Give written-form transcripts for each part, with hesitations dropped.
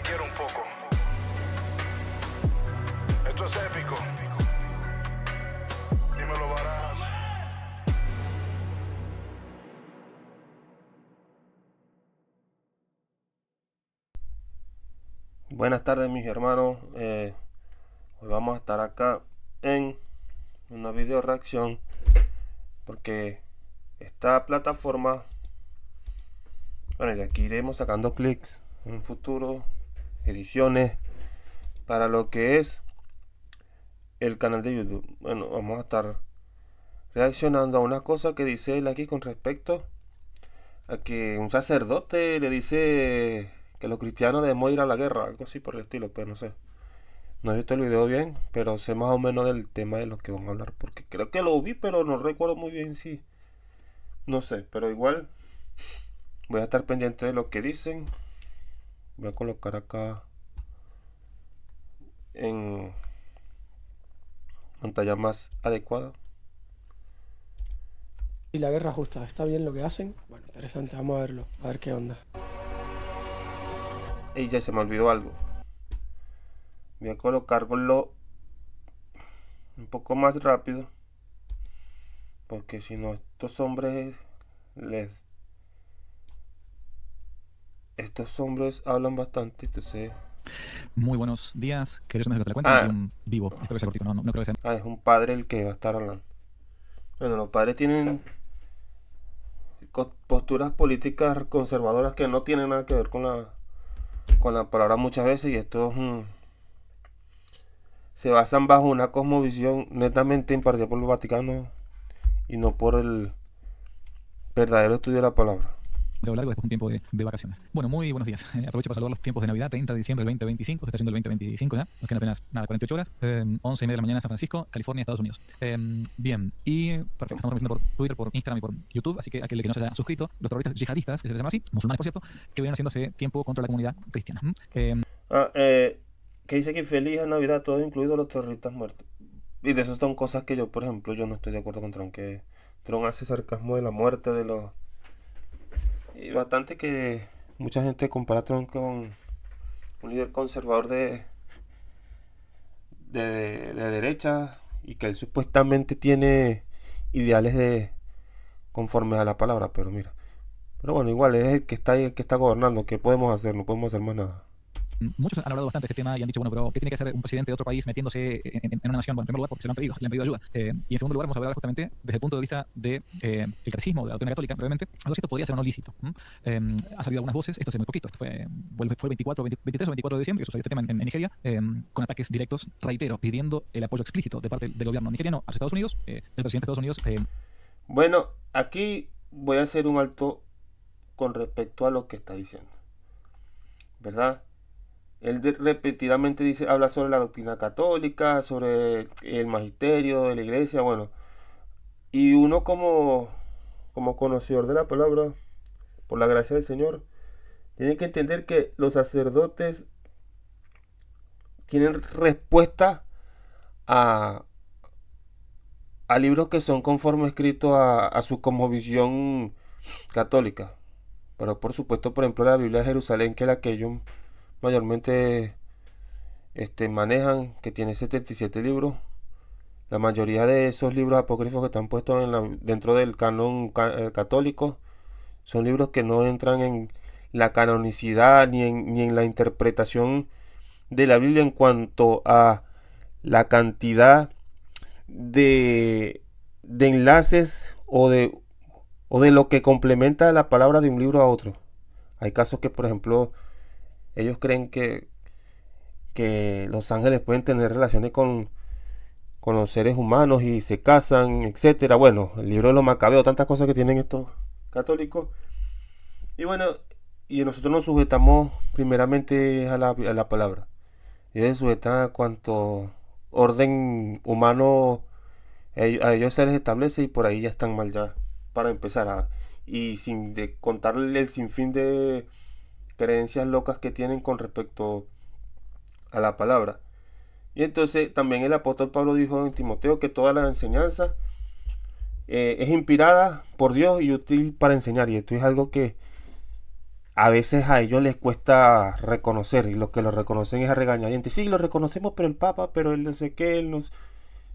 quiero un poco. Esto es épico. Dímelo, Barajas. Buenas tardes mis hermanos, hoy vamos a estar acá en una video reacción porque esta plataforma, bueno, de aquí iremos sacando clics en un futuro, ediciones para lo que es el canal de YouTube. Bueno, vamos a estar reaccionando a una cosa que dice él aquí con respecto a que un sacerdote le dice que los cristianos debemos ir a la guerra, algo así por el estilo, pero no sé. No he visto el video bien, pero sé más o menos del tema de lo que van a hablar. Porque creo que lo vi, pero no recuerdo muy bien si. No sé, pero igual voy a estar pendiente de lo que dicen. Voy a colocar acá en pantalla más adecuada. Y la guerra justa, ¿está bien lo que hacen? Bueno, interesante, vamos a verlo, a ver qué onda. Y ya se me olvidó algo. Voy a colocarlo un poco más rápido. Porque si no, estos hombres hablan bastante, entonces. Muy buenos días, queridos amigos de la cuenta, un vivo, espero que sea cortito, no creo que sea. Es un padre el que va a estar hablando. Bueno, los padres tienen posturas políticas conservadoras que no tienen nada que ver con la palabra muchas veces, y estos se basan bajo una cosmovisión netamente impartida por el Vaticano y no por el verdadero estudio de la palabra. Largo después de un tiempo de vacaciones. Bueno, muy buenos días. Aprovecho para saludar los tiempos de Navidad, 30 de diciembre del 2025, se está haciendo el 2025 ya, nos quedan apenas 48 horas, 11:30 de la mañana en San Francisco, California, Estados Unidos. Bien, y perfecto, estamos transmitiendo por Twitter, por Instagram y por YouTube, así que aquel que no se haya suscrito, los terroristas yihadistas, que se les llama así, musulmanes por cierto, que vienen haciendo hace tiempo contra la comunidad cristiana. Que dice que feliz Navidad, todos incluidos los terroristas muertos. Y de esas son cosas que yo, por ejemplo, yo no estoy de acuerdo con Trump, que Trump hace sarcasmo de la muerte de los... Y bastante que mucha gente compara a Trump con un líder conservador de derecha, y que él supuestamente tiene ideales de conforme a la palabra, pero mira. Pero bueno, igual es el que está ahí, el que está gobernando. ¿Qué podemos hacer? No podemos hacer más nada. Muchos han hablado bastante de este tema y han dicho, bueno, pero ¿qué tiene que hacer un presidente de otro país metiéndose en una nación? Bueno, en primer lugar, porque se lo han pedido, le han pedido ayuda. Y en segundo lugar, vamos a hablar justamente desde el punto de vista del catecismo, de la doctrina católica, brevemente, algo si esto podría ser o no lícito. Ha salido algunas voces, esto hace muy poquito, esto fue el 23 o 24 de diciembre, que sucedió este tema en Nigeria, con ataques directos, reitero, pidiendo el apoyo explícito de parte del gobierno nigeriano a los Estados Unidos, el presidente de Estados Unidos. Bueno, aquí voy a hacer un alto con respecto a lo que está diciendo, ¿verdad? Él repetidamente habla sobre la doctrina católica, sobre el magisterio de la iglesia, bueno. Y uno como conocedor de la palabra, por la gracia del Señor, tiene que entender que los sacerdotes tienen respuesta a, a libros que son conforme escritos a su cosmovisión católica. Pero por supuesto, por ejemplo, la Biblia de Jerusalén, que es la que ellos mayormente manejan, que tiene 77 libros. La mayoría de esos libros apócrifos que están puestos dentro del canon católico son libros que no entran en la canonicidad ni en la interpretación de la Biblia en cuanto a la cantidad de enlaces o de lo que complementa la palabra de un libro a otro. Hay casos que, por ejemplo, ellos creen que los ángeles pueden tener relaciones con los seres humanos y se casan, etcétera. Bueno, el libro de los Macabeos, tantas cosas que tienen estos católicos. Y bueno, y nosotros nos sujetamos primeramente a la palabra. Y ellos se sujetan a cuanto orden humano a ellos se les establece, y por ahí ya están mal ya para empezar y sin de contarle el sinfín de creencias locas que tienen con respecto a la palabra. Y entonces también el apóstol Pablo dijo en Timoteo que toda la enseñanza es inspirada por Dios y útil para enseñar. Y esto es algo que a veces a ellos les cuesta reconocer, y los que lo reconocen es a regañadientes. Sí, lo reconocemos, pero el Papa, pero el no sé qué,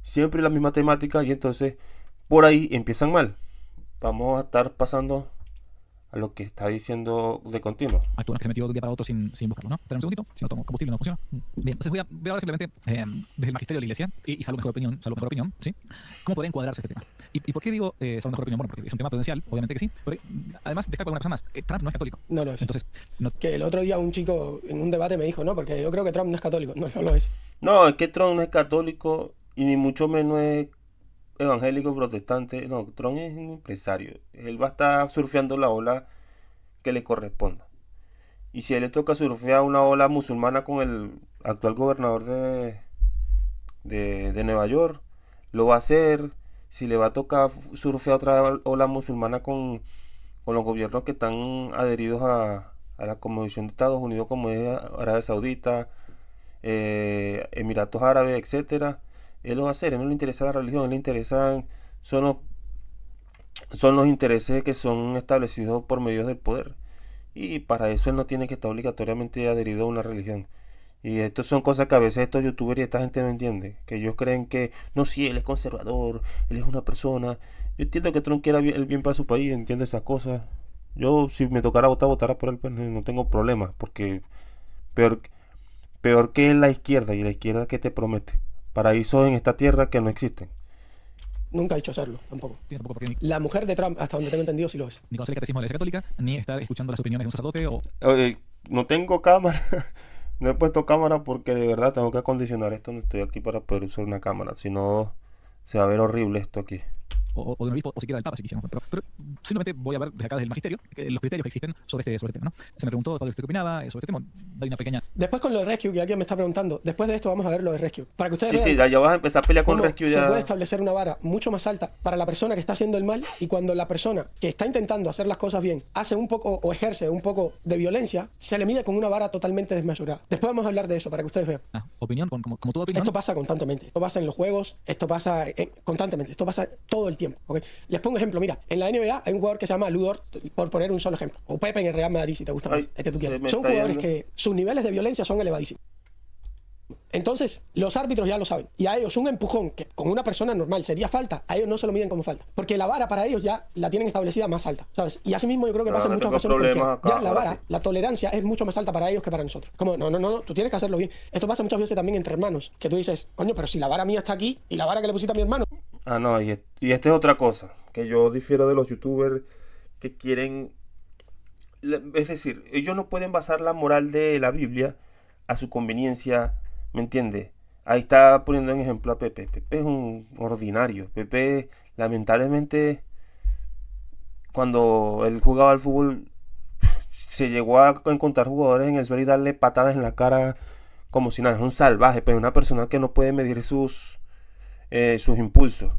siempre la misma temática, y entonces por ahí empiezan mal. Vamos a estar pasando a lo que está diciendo de continuo. Actúa que se metió de un día para otro sin buscarlo, ¿no? Espera un segundito, si no tomo combustible no funciona. Bien, entonces voy a hablar simplemente desde el magisterio de la iglesia y salvo mejor opinión, ¿sí? ¿Cómo podría encuadrarse este tema? ¿Y por qué digo salvo mejor opinión? Bueno, porque es un tema prudencial, obviamente que sí, pero además destaco alguna cosa más. Trump no es católico. No lo es. Entonces, no, Que el otro día un chico en un debate me dijo, no, porque yo creo que Trump no es católico. No, no lo es. No, es que Trump no es católico y ni mucho menos es evangélico protestante. No, Trump es un empresario. Él va a estar surfeando la ola que le corresponda. Y si a él le toca surfear una ola musulmana con el actual gobernador de Nueva York, lo va a hacer. Si le va a tocar surfear otra ola musulmana con los gobiernos que están adheridos a la Convención de Estados Unidos, como es Arabia Saudita, Emiratos Árabes, etcétera, él lo va a hacer. A él no le interesa la religión, a él le interesan son los intereses que son establecidos por medios del poder, y para eso él no tiene que estar obligatoriamente adherido a una religión. Y estas son cosas que a veces estos youtubers y esta gente no entiende, que ellos creen que no, si él es conservador, él es una persona. Yo entiendo que Trump quiera el bien para su país, entiendo esas cosas. Yo, si me tocara votar, votara por él, pues no tengo problema, porque peor, peor que la izquierda, y la izquierda que te promete paraísos en esta tierra que no existen. Nunca ha dicho serlo, tampoco. tiene tampoco por qué La mujer de Trump, hasta donde tengo entendido, sí lo es. ni conocer el catecismo de la iglesia católica, ni estar escuchando las opiniones de un sacerdote o Oye, no tengo cámara, no he puesto cámara porque de verdad tengo que acondicionar esto, no estoy aquí para poder usar una cámara, si no se va a ver horrible esto aquí. de un obispo o siquiera del Papa si quisiéramos. Pero simplemente voy a ver desde acá desde el magisterio los criterios que existen sobre este tema, ¿no? Se me preguntó cuál usted qué opinaba sobre este tema. Doy una pequeña. Después con lo de Rescue, que alguien me está preguntando, después de esto vamos a ver lo de Rescue. Para que ustedes Sí, vean sí, ya vas a empezar a pelear con cómo Rescue se ya. puede establecer una vara mucho más alta para la persona que está haciendo el mal, y cuando la persona que está intentando hacer las cosas bien hace un poco o ejerce un poco de violencia, se le mide con una vara totalmente desmesurada. Después vamos a hablar de eso para que ustedes vean. Opinión, como tu opinión. Esto pasa constantemente, esto pasa en los juegos, esto pasa constantemente, esto pasa todo el tiempo. ¿Okay? Les pongo ejemplo, mira, en la NBA hay un jugador que se llama Ludor, por poner un solo ejemplo, o Pepe en el Real Madrid si te gusta más, Ay, el que tú se quieras. me Son está jugadores yendo. que sus niveles de violencia son elevadísimos. Entonces, los árbitros ya lo saben. Y a ellos un empujón que con una persona normal sería falta, a ellos no se lo miden como falta. Porque la vara para ellos ya la tienen establecida más alta, ¿sabes? Y así mismo yo creo que pasa en no muchas tengo ocasiones porque problemas acá, ya la ahora vara, sí. la tolerancia es mucho más alta para ellos que para nosotros. Como, no, tú tienes que hacerlo bien. Esto pasa muchas veces también entre hermanos, que tú dices, coño, pero si la vara mía está aquí y la vara que le pusiste a mi hermano. Ah, no, y esta es otra cosa, que yo difiero de los youtubers que quieren, es decir, ellos no pueden basar la moral de la Biblia a su conveniencia, ¿me entiendes? Ahí está poniendo en ejemplo a Pepe. Pepe es un ordinario. Pepe, lamentablemente, cuando él jugaba al fútbol, se llegó a encontrar jugadores en el suelo y darle patadas en la cara como si nada. Es un salvaje, pero es una persona que no puede medir sus impulsos.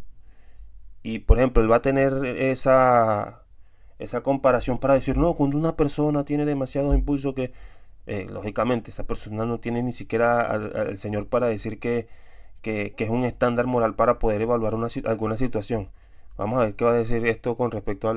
Y por ejemplo, él va a tener esa comparación para decir, no, cuando una persona tiene demasiados impulsos que, lógicamente, esa persona no tiene ni siquiera al Señor para decir que es un estándar moral para poder evaluar alguna situación. Vamos a ver qué va a decir esto con respecto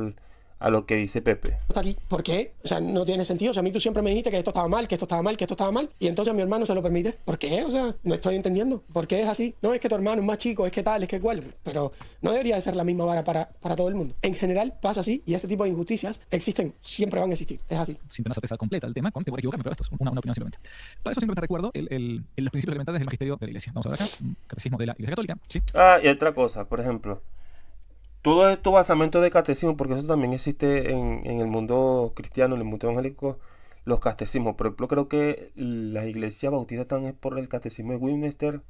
a lo que dice Pepe. Está aquí. ¿Por qué? O sea, no tiene sentido. O sea, a mí tú siempre me dijiste que esto estaba mal, que esto estaba mal, que esto estaba mal, y entonces a mi hermano se lo permite. ¿Por qué? O sea, no estoy entendiendo. ¿Por qué es así? No, es que tu hermano es más chico, es que tal, es que cual. Pero no debería de ser la misma vara para todo el mundo. En general pasa así, y este tipo de injusticias existen, siempre van a existir. Es así. Sin tener una certeza completa del tema, te voy a equivocarme, pero esto es una opinión simplemente. Para eso simplemente recuerdo los principios elementales del magisterio de la iglesia. Vamos a ver acá, catecismo de la iglesia católica, ¿sí? Ah, y otra cosa, por ejemplo, todo esto basamento de catecismo, porque eso también existe en el mundo cristiano, en el mundo evangélico, los catecismos. Por ejemplo, creo que las iglesias bautistas están por el catecismo de Westminster,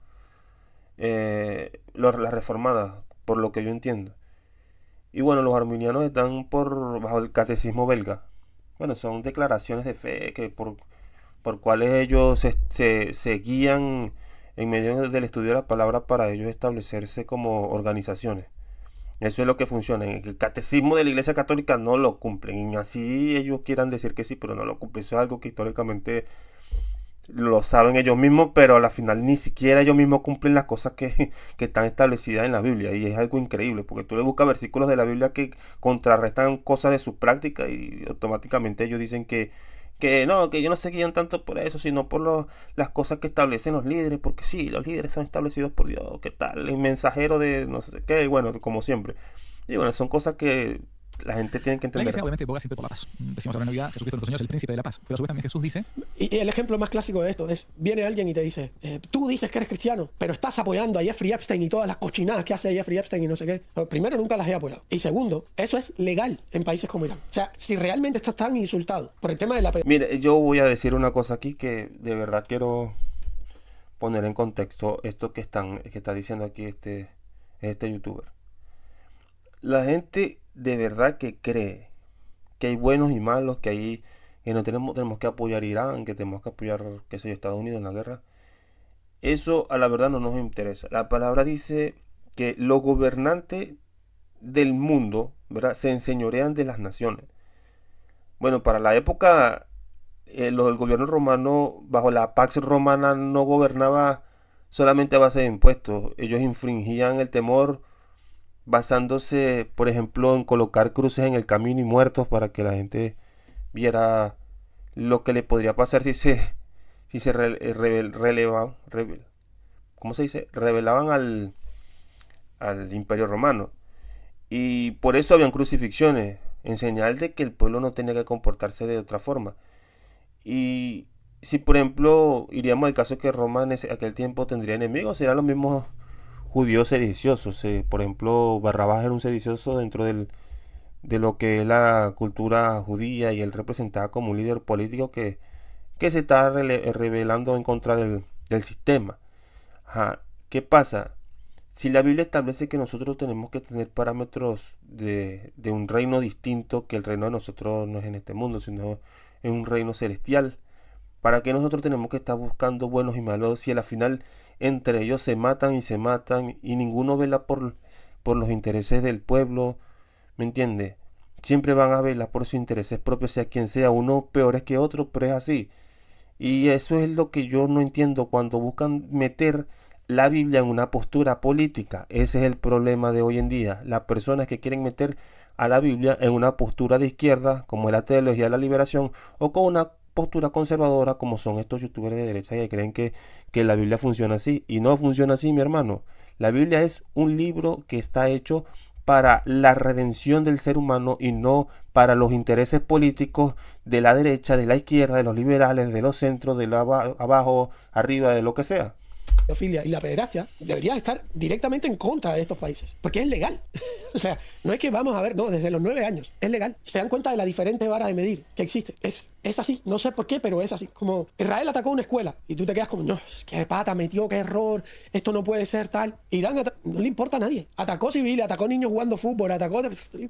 las reformadas, por lo que yo entiendo. Y bueno, los arminianos están bajo el catecismo belga. Bueno, son declaraciones de fe que por cuales ellos se guían en medio del estudio de la palabra para ellos establecerse como organizaciones. Eso es lo que funciona. El catecismo de la Iglesia Católica no lo cumplen. Y así ellos quieran decir que sí, pero no lo cumplen. Eso es algo que históricamente lo saben ellos mismos, pero a la final ni siquiera ellos mismos cumplen las cosas que están establecidas en la Biblia. Y es algo increíble, porque tú le buscas versículos de la Biblia que contrarrestan cosas de su práctica y automáticamente ellos dicen que no, que ellos no se guían tanto por eso, sino por las cosas que establecen los líderes, porque sí, los líderes son establecidos por Dios, ¿qué tal? El mensajero de no sé qué, bueno, como siempre. Y bueno, son cosas que la gente tiene que La entender. iglesia obviamente boga siempre por la paz. Decimos ahora en Navidad, Jesucristo nuestro Señor es el príncipe de la paz. Pero a su vez también Jesús dice, Y el ejemplo más clásico de esto es, viene alguien y te dice, tú dices que eres cristiano, pero estás apoyando a Jeffrey Epstein y todas las cochinadas que hace Jeffrey Epstein y no sé qué. Bueno, primero, nunca las he apoyado. Y segundo, eso es legal en países como Irán. O sea, si realmente estás tan insultado por el tema de la... Mire, yo voy a decir una cosa aquí que de verdad quiero poner en contexto esto que está diciendo aquí este youtuber. La gente de verdad que cree que hay buenos y malos, que no tenemos que apoyar a Irán, que tenemos que apoyar, qué sé yo, Estados Unidos en la guerra. Eso a la verdad no nos interesa. La palabra dice que los gobernantes del mundo, ¿verdad?, se enseñorean de las naciones. Bueno, para la época, el gobierno romano, bajo la Pax Romana, no gobernaba solamente a base de impuestos. Ellos infringían el temor basándose, por ejemplo, en colocar cruces en el camino y muertos para que la gente viera lo que le podría pasar si se ¿cómo se dice? Rebelaban al Imperio Romano. Y por eso habían crucifixiones, en señal de que el pueblo no tenía que comportarse de otra forma. Y si, por ejemplo, iríamos al caso que Roma en aquel tiempo tendría enemigos, serían los mismos judíos sediciosos. Por ejemplo, Barrabás era un sedicioso dentro de lo que es la cultura judía, y él representaba como un líder político que se estaba rebelando en contra del sistema. Ajá. ¿Qué pasa? Si la Biblia establece que nosotros tenemos que tener parámetros de un reino distinto, que el reino de nosotros no es en este mundo, sino en un reino celestial, ¿para qué nosotros tenemos que estar buscando buenos y malos si al final entre ellos se matan y ninguno vela por los intereses del pueblo? ¿Me entiende? Siempre van a velar por sus intereses propios, sea quien sea, uno peores que otro, pero es así. Y eso es lo que yo no entiendo cuando buscan meter la Biblia en una postura política. Ese es el problema de hoy en día. Las personas que quieren meter a la Biblia en una postura de izquierda, como es la teología de la liberación, o con una postura conservadora, como son estos youtubers de derecha que creen que la Biblia funciona así. Y no funciona así, mi hermano. La Biblia es un libro que está hecho para la redención del ser humano y no para los intereses políticos de la derecha, de la izquierda, de los liberales, de los centros, de abajo, arriba, de lo que sea. Pedofilia y la pederastia debería estar directamente en contra de estos países, porque es legal. O sea, no es que vamos a ver, no, desde los 9 años, es legal. Se dan cuenta de la diferente vara de medir que existe. Es así, no sé por qué, pero es así. Como Israel atacó una escuela y tú te quedas como, no, qué pata metió, qué error, esto no puede ser tal. Irán no le importa a nadie. Atacó civiles, atacó niños jugando fútbol,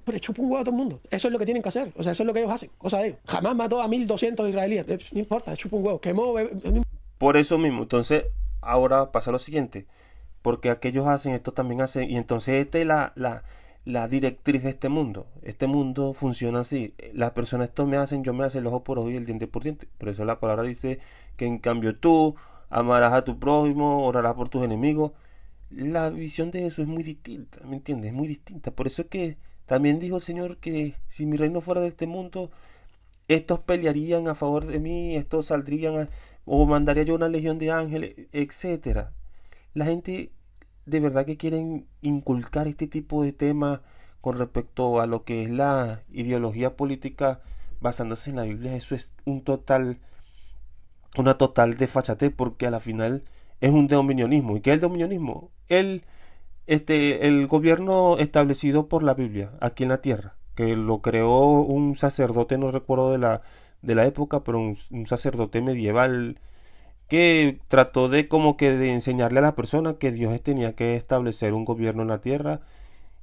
pero chupó un huevo a todo el mundo. Eso es lo que tienen que hacer, o sea, eso es lo que ellos hacen, cosa de ellos. Jamás mató a 1.200 israelíes, no importa, chupó un huevo, quemó. Por eso mismo, entonces, ahora pasa lo siguiente, porque aquellos hacen, esto también hacen, y entonces esta es la directriz de este mundo. Este mundo funciona así. Las personas esto me hacen, yo me hace el ojo por ojo y el diente por diente. Por eso la palabra dice que en cambio tú amarás a tu prójimo, orarás por tus enemigos. La visión de eso es muy distinta, ¿me entiendes? Es muy distinta. Por eso es que también dijo el Señor que si mi reino fuera de este mundo, estos pelearían a favor de mí, estos saldrían o mandaría yo una legión de ángeles, etcétera. La gente de verdad que quieren inculcar este tipo de temas con respecto a lo que es la ideología política basándose en la Biblia. Eso es una total desfachatez, porque a la final es un dominionismo. ¿Y qué es el dominionismo? El gobierno establecido por la Biblia aquí en la tierra, que lo creó un sacerdote, no recuerdo de la época, pero un sacerdote medieval que trató de enseñarle a las personas que Dios tenía que establecer un gobierno en la tierra,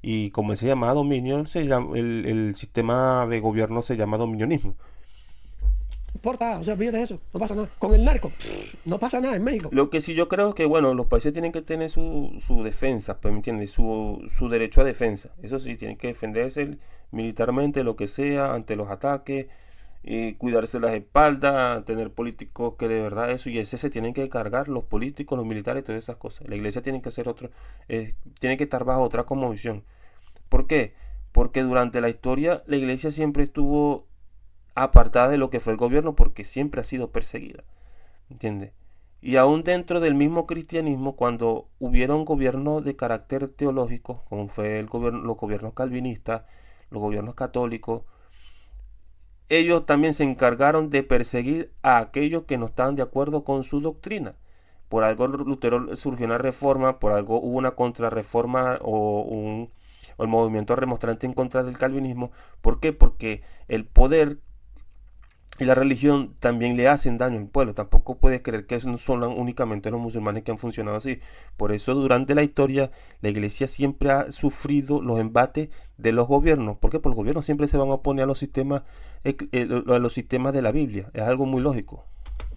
y como se llama dominio, el sistema de gobierno se llama dominionismo. No importa, o sea, fíjate de eso, no pasa nada. Con el narco, no pasa nada en México. Lo que sí yo creo es que, bueno, los países tienen que tener su defensa, pues, ¿me entiendes? Su derecho a defensa. Eso sí, tienen que defenderse militarmente, lo que sea, ante los ataques. cuidarse las espaldas, tener políticos que de verdad eso y ese se tienen que cargar los políticos, los militares y todas esas cosas. La iglesia tiene que hacer otro, tiene que estar bajo otra cosmovisión. ¿Por qué? Porque durante la historia la iglesia siempre estuvo apartada de lo que fue el gobierno porque siempre ha sido perseguida, ¿entiendes? Y aún dentro del mismo cristianismo, cuando hubieron gobiernos de carácter teológico, como fue los gobiernos calvinistas, los gobiernos católicos, ellos también se encargaron de perseguir a aquellos que no estaban de acuerdo con su doctrina. Por algo Lutero surgió una reforma, por algo hubo una contrarreforma o el movimiento remonstrante en contra del calvinismo. ¿Por qué? Porque el poder y la religión también le hacen daño al pueblo. Tampoco puedes creer que no son únicamente los musulmanes que han funcionado así. Por eso durante la historia la iglesia siempre ha sufrido los embates de los gobiernos. ¿Por qué? Porque los gobiernos siempre se van a oponer a los sistemas de la Biblia. Es algo muy lógico.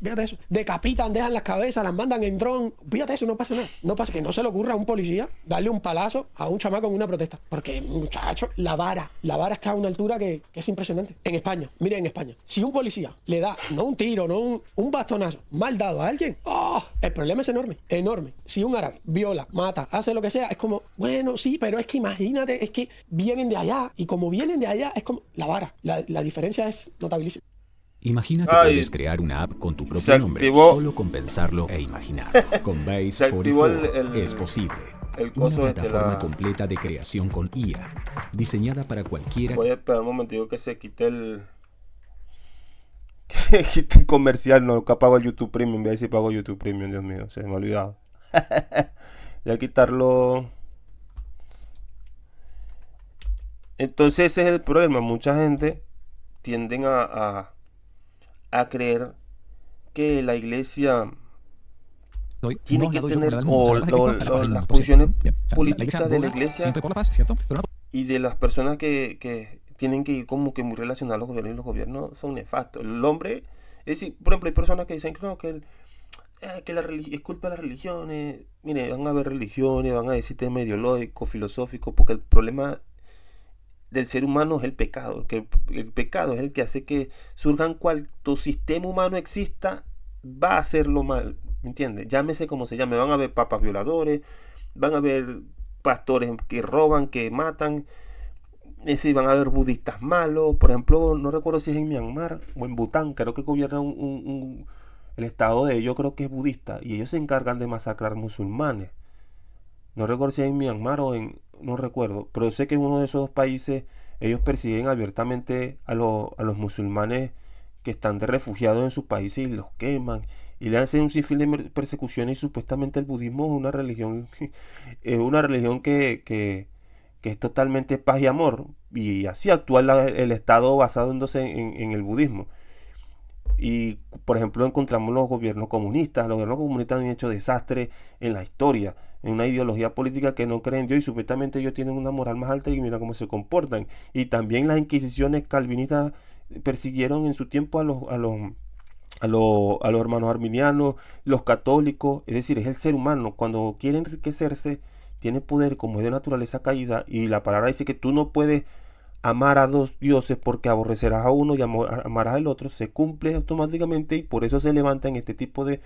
Fíjate eso. Decapitan, dejan las cabezas, las mandan en dron. Fíjate eso, no pasa nada. No pasa que no se le ocurra a un policía darle un palazo a un chamaco en una protesta. Porque, muchacho, la vara está a una altura que es impresionante. En España, miren, en España, si un policía le da, no un tiro, no un bastonazo mal dado a alguien, el problema es enorme, enorme. Si un árabe viola, mata, hace lo que sea, es como, bueno, sí, pero es que imagínate, es que vienen de allá. Y como vienen de allá, es como la vara. La diferencia es notabilísima. Imagina que puedes crear una app con tu propio nombre, solo con pensarlo e imaginarlo. Con Base 44 es posible. Una plataforma completa de creación con IA, diseñada para cualquiera. Voy a esperar un momentito que se quite el comercial. No, que pago el YouTube Premium. Voy a ver si pago YouTube Premium, Dios mío, se me ha olvidado. Voy a quitarlo. Entonces ese es el problema. Mucha gente tienden a creer que la iglesia tiene que tener las posiciones políticas de la iglesia y de las personas que tienen que ir como que muy relacionadas a los gobiernos, y los gobiernos son nefastos. El hombre, es decir, por ejemplo, hay personas que dicen no, que es culpa de las religiones. Mire, van a haber religiones, van a haber sistemas ideológicos, filosóficos, porque el problema del ser humano es el pecado, que el pecado es el que hace que surjan cuanto sistema humano exista, va a hacerlo mal, ¿me entiendes? Llámese como se llame, van a haber papas violadores, van a haber pastores que roban, que matan, van a haber budistas malos. Por ejemplo, no recuerdo si es en Myanmar o en Bután, creo que gobierna el estado de ellos, creo que es budista, y ellos se encargan de masacrar musulmanes. No recuerdo si es en Myanmar o no recuerdo, pero sé que en uno de esos dos países ellos persiguen abiertamente a los musulmanes que están de refugiados en sus países y los queman y le hacen un sinfín de persecuciones. Y supuestamente el budismo es una religión que es totalmente paz y amor, y así actúa el Estado basándose en el budismo. Y por ejemplo encontramos los gobiernos comunistas. Los gobiernos comunistas han hecho desastres en la historia, en una ideología política que no creen en Dios, y supuestamente ellos tienen una moral más alta y mira cómo se comportan. Y también las inquisiciones calvinistas persiguieron en su tiempo a los hermanos arminianos, los católicos. Es decir, es el ser humano cuando quiere enriquecerse, tiene poder, como es de naturaleza caída, y la palabra dice que tú no puedes amar a dos dioses porque aborrecerás a uno y amarás al otro. Se cumple automáticamente, y por eso se levantan este tipo de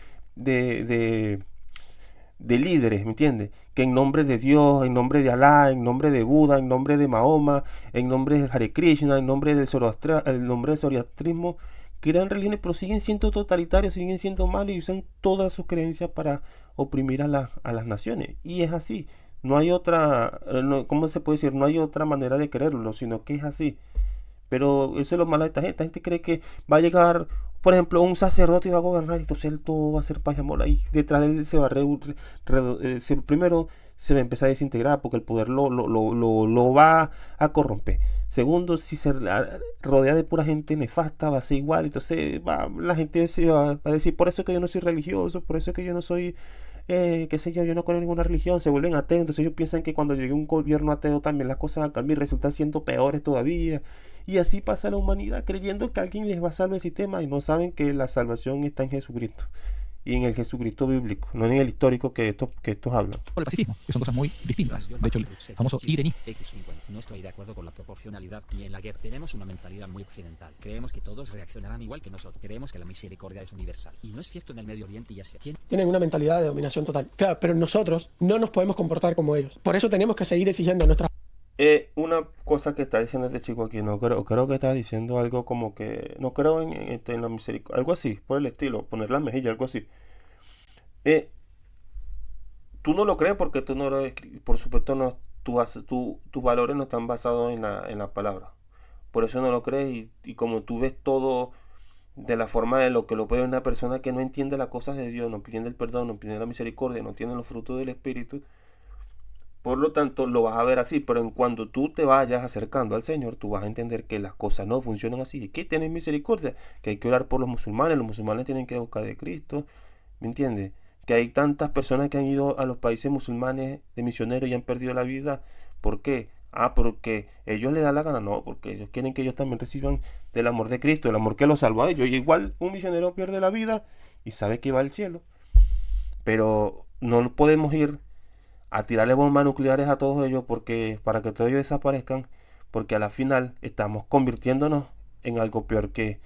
líderes, ¿me entiendes? Que en nombre de Dios, en nombre de Alá, en nombre de Buda, en nombre de Mahoma, en nombre de Hare Krishna, en nombre del zoroastrismo, crean religiones, pero siguen siendo totalitarios, siguen siendo malos y usan todas sus creencias para oprimir a las naciones. Y es así. No hay otra, ¿cómo se puede decir? No hay otra manera de creerlo, sino que es así. Pero eso es lo malo de esta gente. Esta gente cree que va a llegar, por ejemplo, un sacerdote y va a gobernar, y entonces él todo va a ser paz y amor. Ahí detrás de él se va a primero se va a empezar a desintegrar porque el poder lo va a corromper. Segundo, si se rodea de pura gente nefasta, va a ser igual. Entonces la gente va a decir, por eso es que yo no soy religioso, por eso es que yo no soy qué sé yo no creo en ninguna religión. Se vuelven ateos. Entonces ellos piensan que cuando llegue un gobierno ateo también las cosas van a cambiar, resultan siendo peores todavía. Y así pasa la humanidad, creyendo que alguien les va a salvar el sistema, y no saben que la salvación está en Jesucristo. y en el Jesucristo bíblico, no en el histórico que estos hablan. Por el pacifismo, que son cosas muy distintas. De hecho, el famoso irení. No estoy de acuerdo con la proporcionalidad ni en la guerra. Tenemos una mentalidad muy occidental. Creemos que todos reaccionarán igual que nosotros. Creemos que la misericordia es universal. Y no es cierto en el Medio Oriente y Asia. Tienen una mentalidad de dominación total. Claro, pero nosotros no nos podemos comportar como ellos. Por eso tenemos que seguir exigiendo nuestra... Una cosa que está diciendo este chico aquí, no creo que está diciendo algo como que no creo en la misericordia, algo así, por el estilo, poner la mejilla, algo así. Tú no lo crees porque tú no lo, por supuesto no, tus valores no están basados en la palabra. Por eso no lo crees y como tú ves todo de la forma de lo que lo ve una persona que no entiende las cosas de Dios, no entiende el perdón, no entiende la misericordia, no entiende los frutos del Espíritu. Por lo tanto, lo vas a ver así, pero en cuando tú te vayas acercando al Señor, tú vas a entender que las cosas no funcionan así. Y que tienes misericordia, que hay que orar por los musulmanes tienen que buscar de Cristo, ¿me entiendes? Que hay tantas personas que han ido a los países musulmanes de misioneros y han perdido la vida. ¿Por qué? Porque ellos les da la gana, no, porque ellos quieren que ellos también reciban del amor de Cristo, el amor que los salvó a ellos. Y igual un misionero pierde la vida y sabe que va al cielo. Pero no podemos ir a tirarle bombas nucleares a todos ellos para que todos ellos desaparezcan, porque a la final estamos convirtiéndonos en algo peor que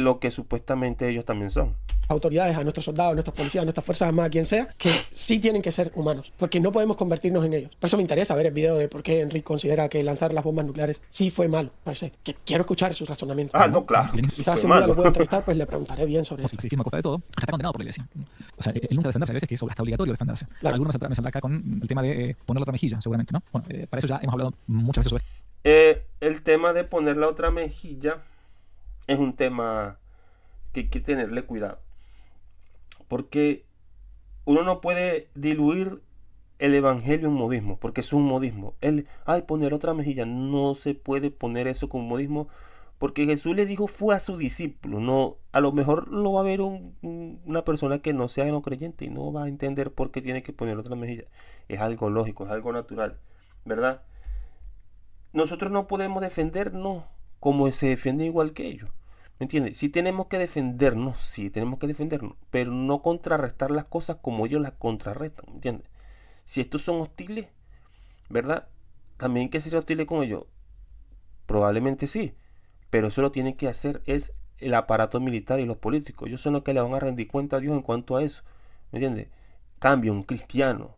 lo que supuestamente ellos también son. Autoridades, a nuestros soldados, a nuestras policías, a nuestras fuerzas armadas, quien sea, que sí tienen que ser humanos, porque no podemos convertirnos en ellos. Por eso me interesa ver el video de por qué Enrique considera que lanzar las bombas nucleares sí fue malo, parece. Que quiero escuchar sus razonamientos. No, claro. Quizás si un día lo puedo entrevistar, pues le preguntaré bien sobre eso. El pacifismo a costa de todo, hasta está condenado por la Iglesia. O sea, él nunca defenderse, a veces que es hasta obligatorio defenderse. Claro. Algunos me saldrá acá con el tema de poner la otra mejilla, seguramente, ¿no? Bueno, para eso ya hemos hablado muchas veces sobre El tema de poner la otra mejilla es un tema que hay que tenerle cuidado. Porque uno no puede diluir el evangelio en modismo, porque es un modismo. Poner otra mejilla, no se puede poner eso como modismo, porque Jesús le dijo fue a su discípulo. No, a lo mejor lo va a ver una persona que no sea no creyente y no va a entender por qué tiene que poner otra mejilla. Es algo lógico, es algo natural, ¿verdad? Nosotros no podemos defendernos como se defiende igual que ellos. ¿Me entiendes? Sí tenemos que defendernos, pero no contrarrestar las cosas como ellos las contrarrestan, ¿me entiendes? Si estos son hostiles, ¿verdad? También hay que ser hostiles con ellos. Probablemente sí, pero eso lo tienen que hacer es el aparato militar y los políticos. Ellos son los que le van a rendir cuenta a Dios en cuanto a eso, ¿me entiendes? Cambio, un cristiano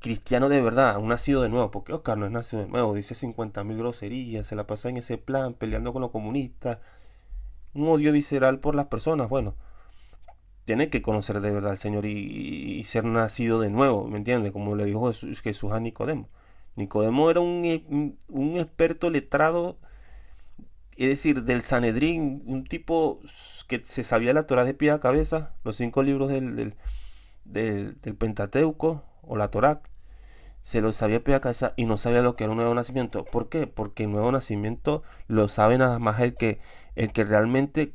de verdad, un nacido de nuevo, porque Oscar no es nacido de nuevo, dice 50.000 groserías, se la pasa en ese plan, peleando con los comunistas, un odio visceral por las personas. Bueno, tiene que conocer de verdad al Señor y ser nacido de nuevo, ¿me entiendes? Como le dijo Jesús a Nicodemo. Nicodemo era un experto letrado, es decir, del Sanedrín, un tipo que se sabía la Torá de pie a cabeza, los 5 libros del Pentateuco o la Torá, se lo sabía de pie a cabeza y no sabía lo que era un nuevo nacimiento. ¿Por qué? Porque el nuevo nacimiento lo sabe nada más el que realmente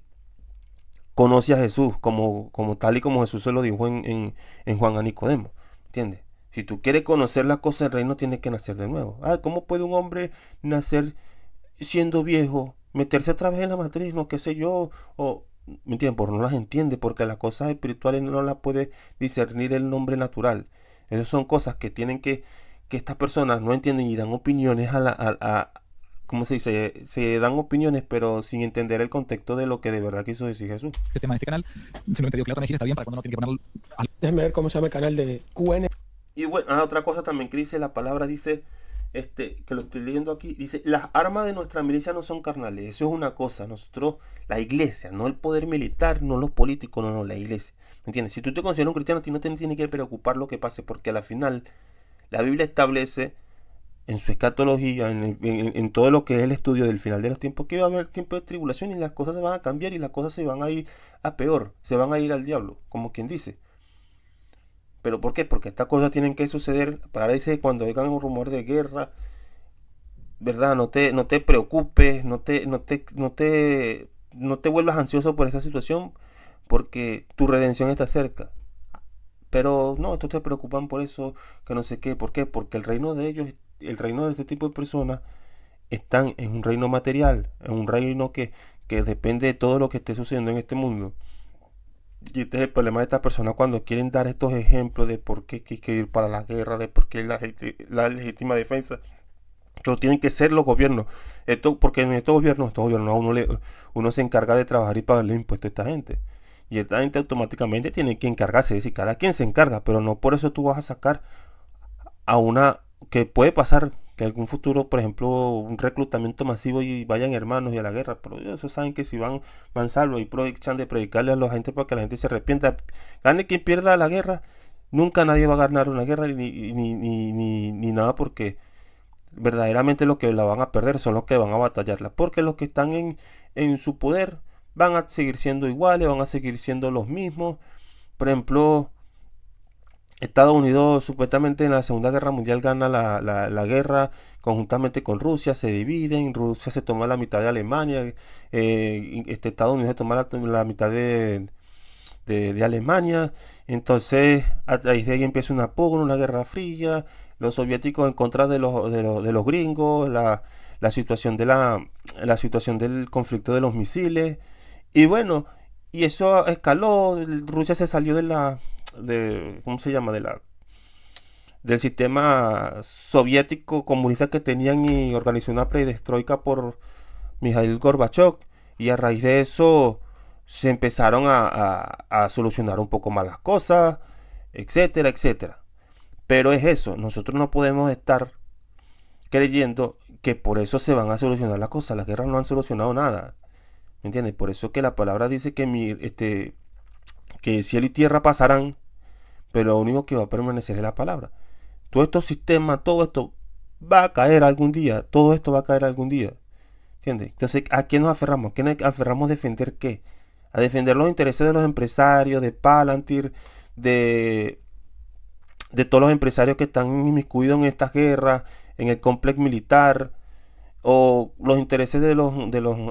conoce a Jesús, como tal y como Jesús se lo dijo en Juan a Nicodemo, ¿entiendes? Si tú quieres conocer las cosas del reino, tienes que nacer de nuevo. ¿Cómo puede un hombre nacer siendo viejo, meterse otra vez en la matriz, no qué sé yo? ¿Me entiendes? Porque no las entiende, porque las cosas espirituales no las puede discernir el hombre natural. Esas son cosas que tienen que estas personas no entienden y dan opiniones ¿cómo se dice? Se dan opiniones, pero sin entender el contexto de lo que de verdad quiso decir Jesús. este tema de este canal. Simplemente digo que la otra mejilla está bien para cuando uno tiene que ponerlo Déjame ver cómo se llama el canal de QN. Y bueno, otra cosa también que dice la palabra, dice, que lo estoy leyendo aquí, dice, las armas de nuestra milicia no son carnales. Eso es una cosa. Nosotros, la iglesia, no el poder militar, no los políticos, no, la iglesia. ¿Me entiendes? Si tú te consideras un cristiano, a ti no te tiene que preocupar lo que pase, porque a la final la Biblia establece en su escatología, en todo lo que es el estudio del final de los tiempos, que va a haber tiempo de tribulación y las cosas se van a cambiar y las cosas se van a ir a peor, se van a ir al diablo, como quien dice. ¿Pero por qué? Porque estas cosas tienen que suceder. Para ese cuando oigan un rumor de guerra, ¿verdad? No te preocupes, no te vuelvas ansioso por esa situación, porque tu redención está cerca. Pero no, estos te preocupan por eso, que no sé qué. ¿Por qué? Porque el reino de ellos, el reino de este tipo de personas, están en un reino material, en un reino que depende de todo lo que esté sucediendo en este mundo. Y este es el problema de estas personas cuando quieren dar estos ejemplos de por qué hay que ir para la guerra, de por qué la legítima defensa. Pero tienen que ser los gobiernos. Porque en estos gobiernos uno se encarga de trabajar y pagarle impuestos a esta gente. Y esta gente automáticamente tiene que encargarse. Es decir, cada quien se encarga, pero no por eso tú vas a sacar a una que puede pasar que en algún futuro, por ejemplo, un reclutamiento masivo y vayan hermanos y a la guerra. Pero ellos saben que si van salvos y aprovechan de predicarle a la gente para que la gente se arrepienta. Gane quien pierda la guerra. Nunca nadie va a ganar una guerra ni nada, porque verdaderamente los que la van a perder son los que van a batallarla, porque los que están en su poder van a seguir siendo iguales, van a seguir siendo los mismos. Por ejemplo, Estados Unidos supuestamente en la Segunda Guerra Mundial gana la guerra conjuntamente con Rusia, se dividen, Rusia se toma la mitad de Alemania, Estados Unidos se toma la mitad de Alemania. Entonces a raíz de ahí empieza una pugna, una guerra fría, los soviéticos en contra de los gringos, la situación del conflicto de los misiles, y bueno, y eso escaló. Rusia se salió ¿cómo se llama? Del sistema soviético comunista que tenían, y organizó una perestroika por Mikhail Gorbachev, y a raíz de eso se empezaron a solucionar un poco más las cosas, etcétera, etcétera. Pero es eso, nosotros no podemos estar creyendo que por eso se van a solucionar las cosas. Las guerras no han solucionado nada, ¿me entiendes? Por eso que la palabra dice que cielo y tierra pasarán, pero lo único que va a permanecer es la palabra. Todo estos sistemas, todo esto va a caer algún día, todo esto va a caer algún día, ¿entiendes? Entonces, ¿a qué nos aferramos? ¿A qué nos aferramos a defender qué? A defender los intereses de los empresarios, de Palantir, de todos los empresarios que están inmiscuidos en estas guerras, en el complejo militar, o los intereses de los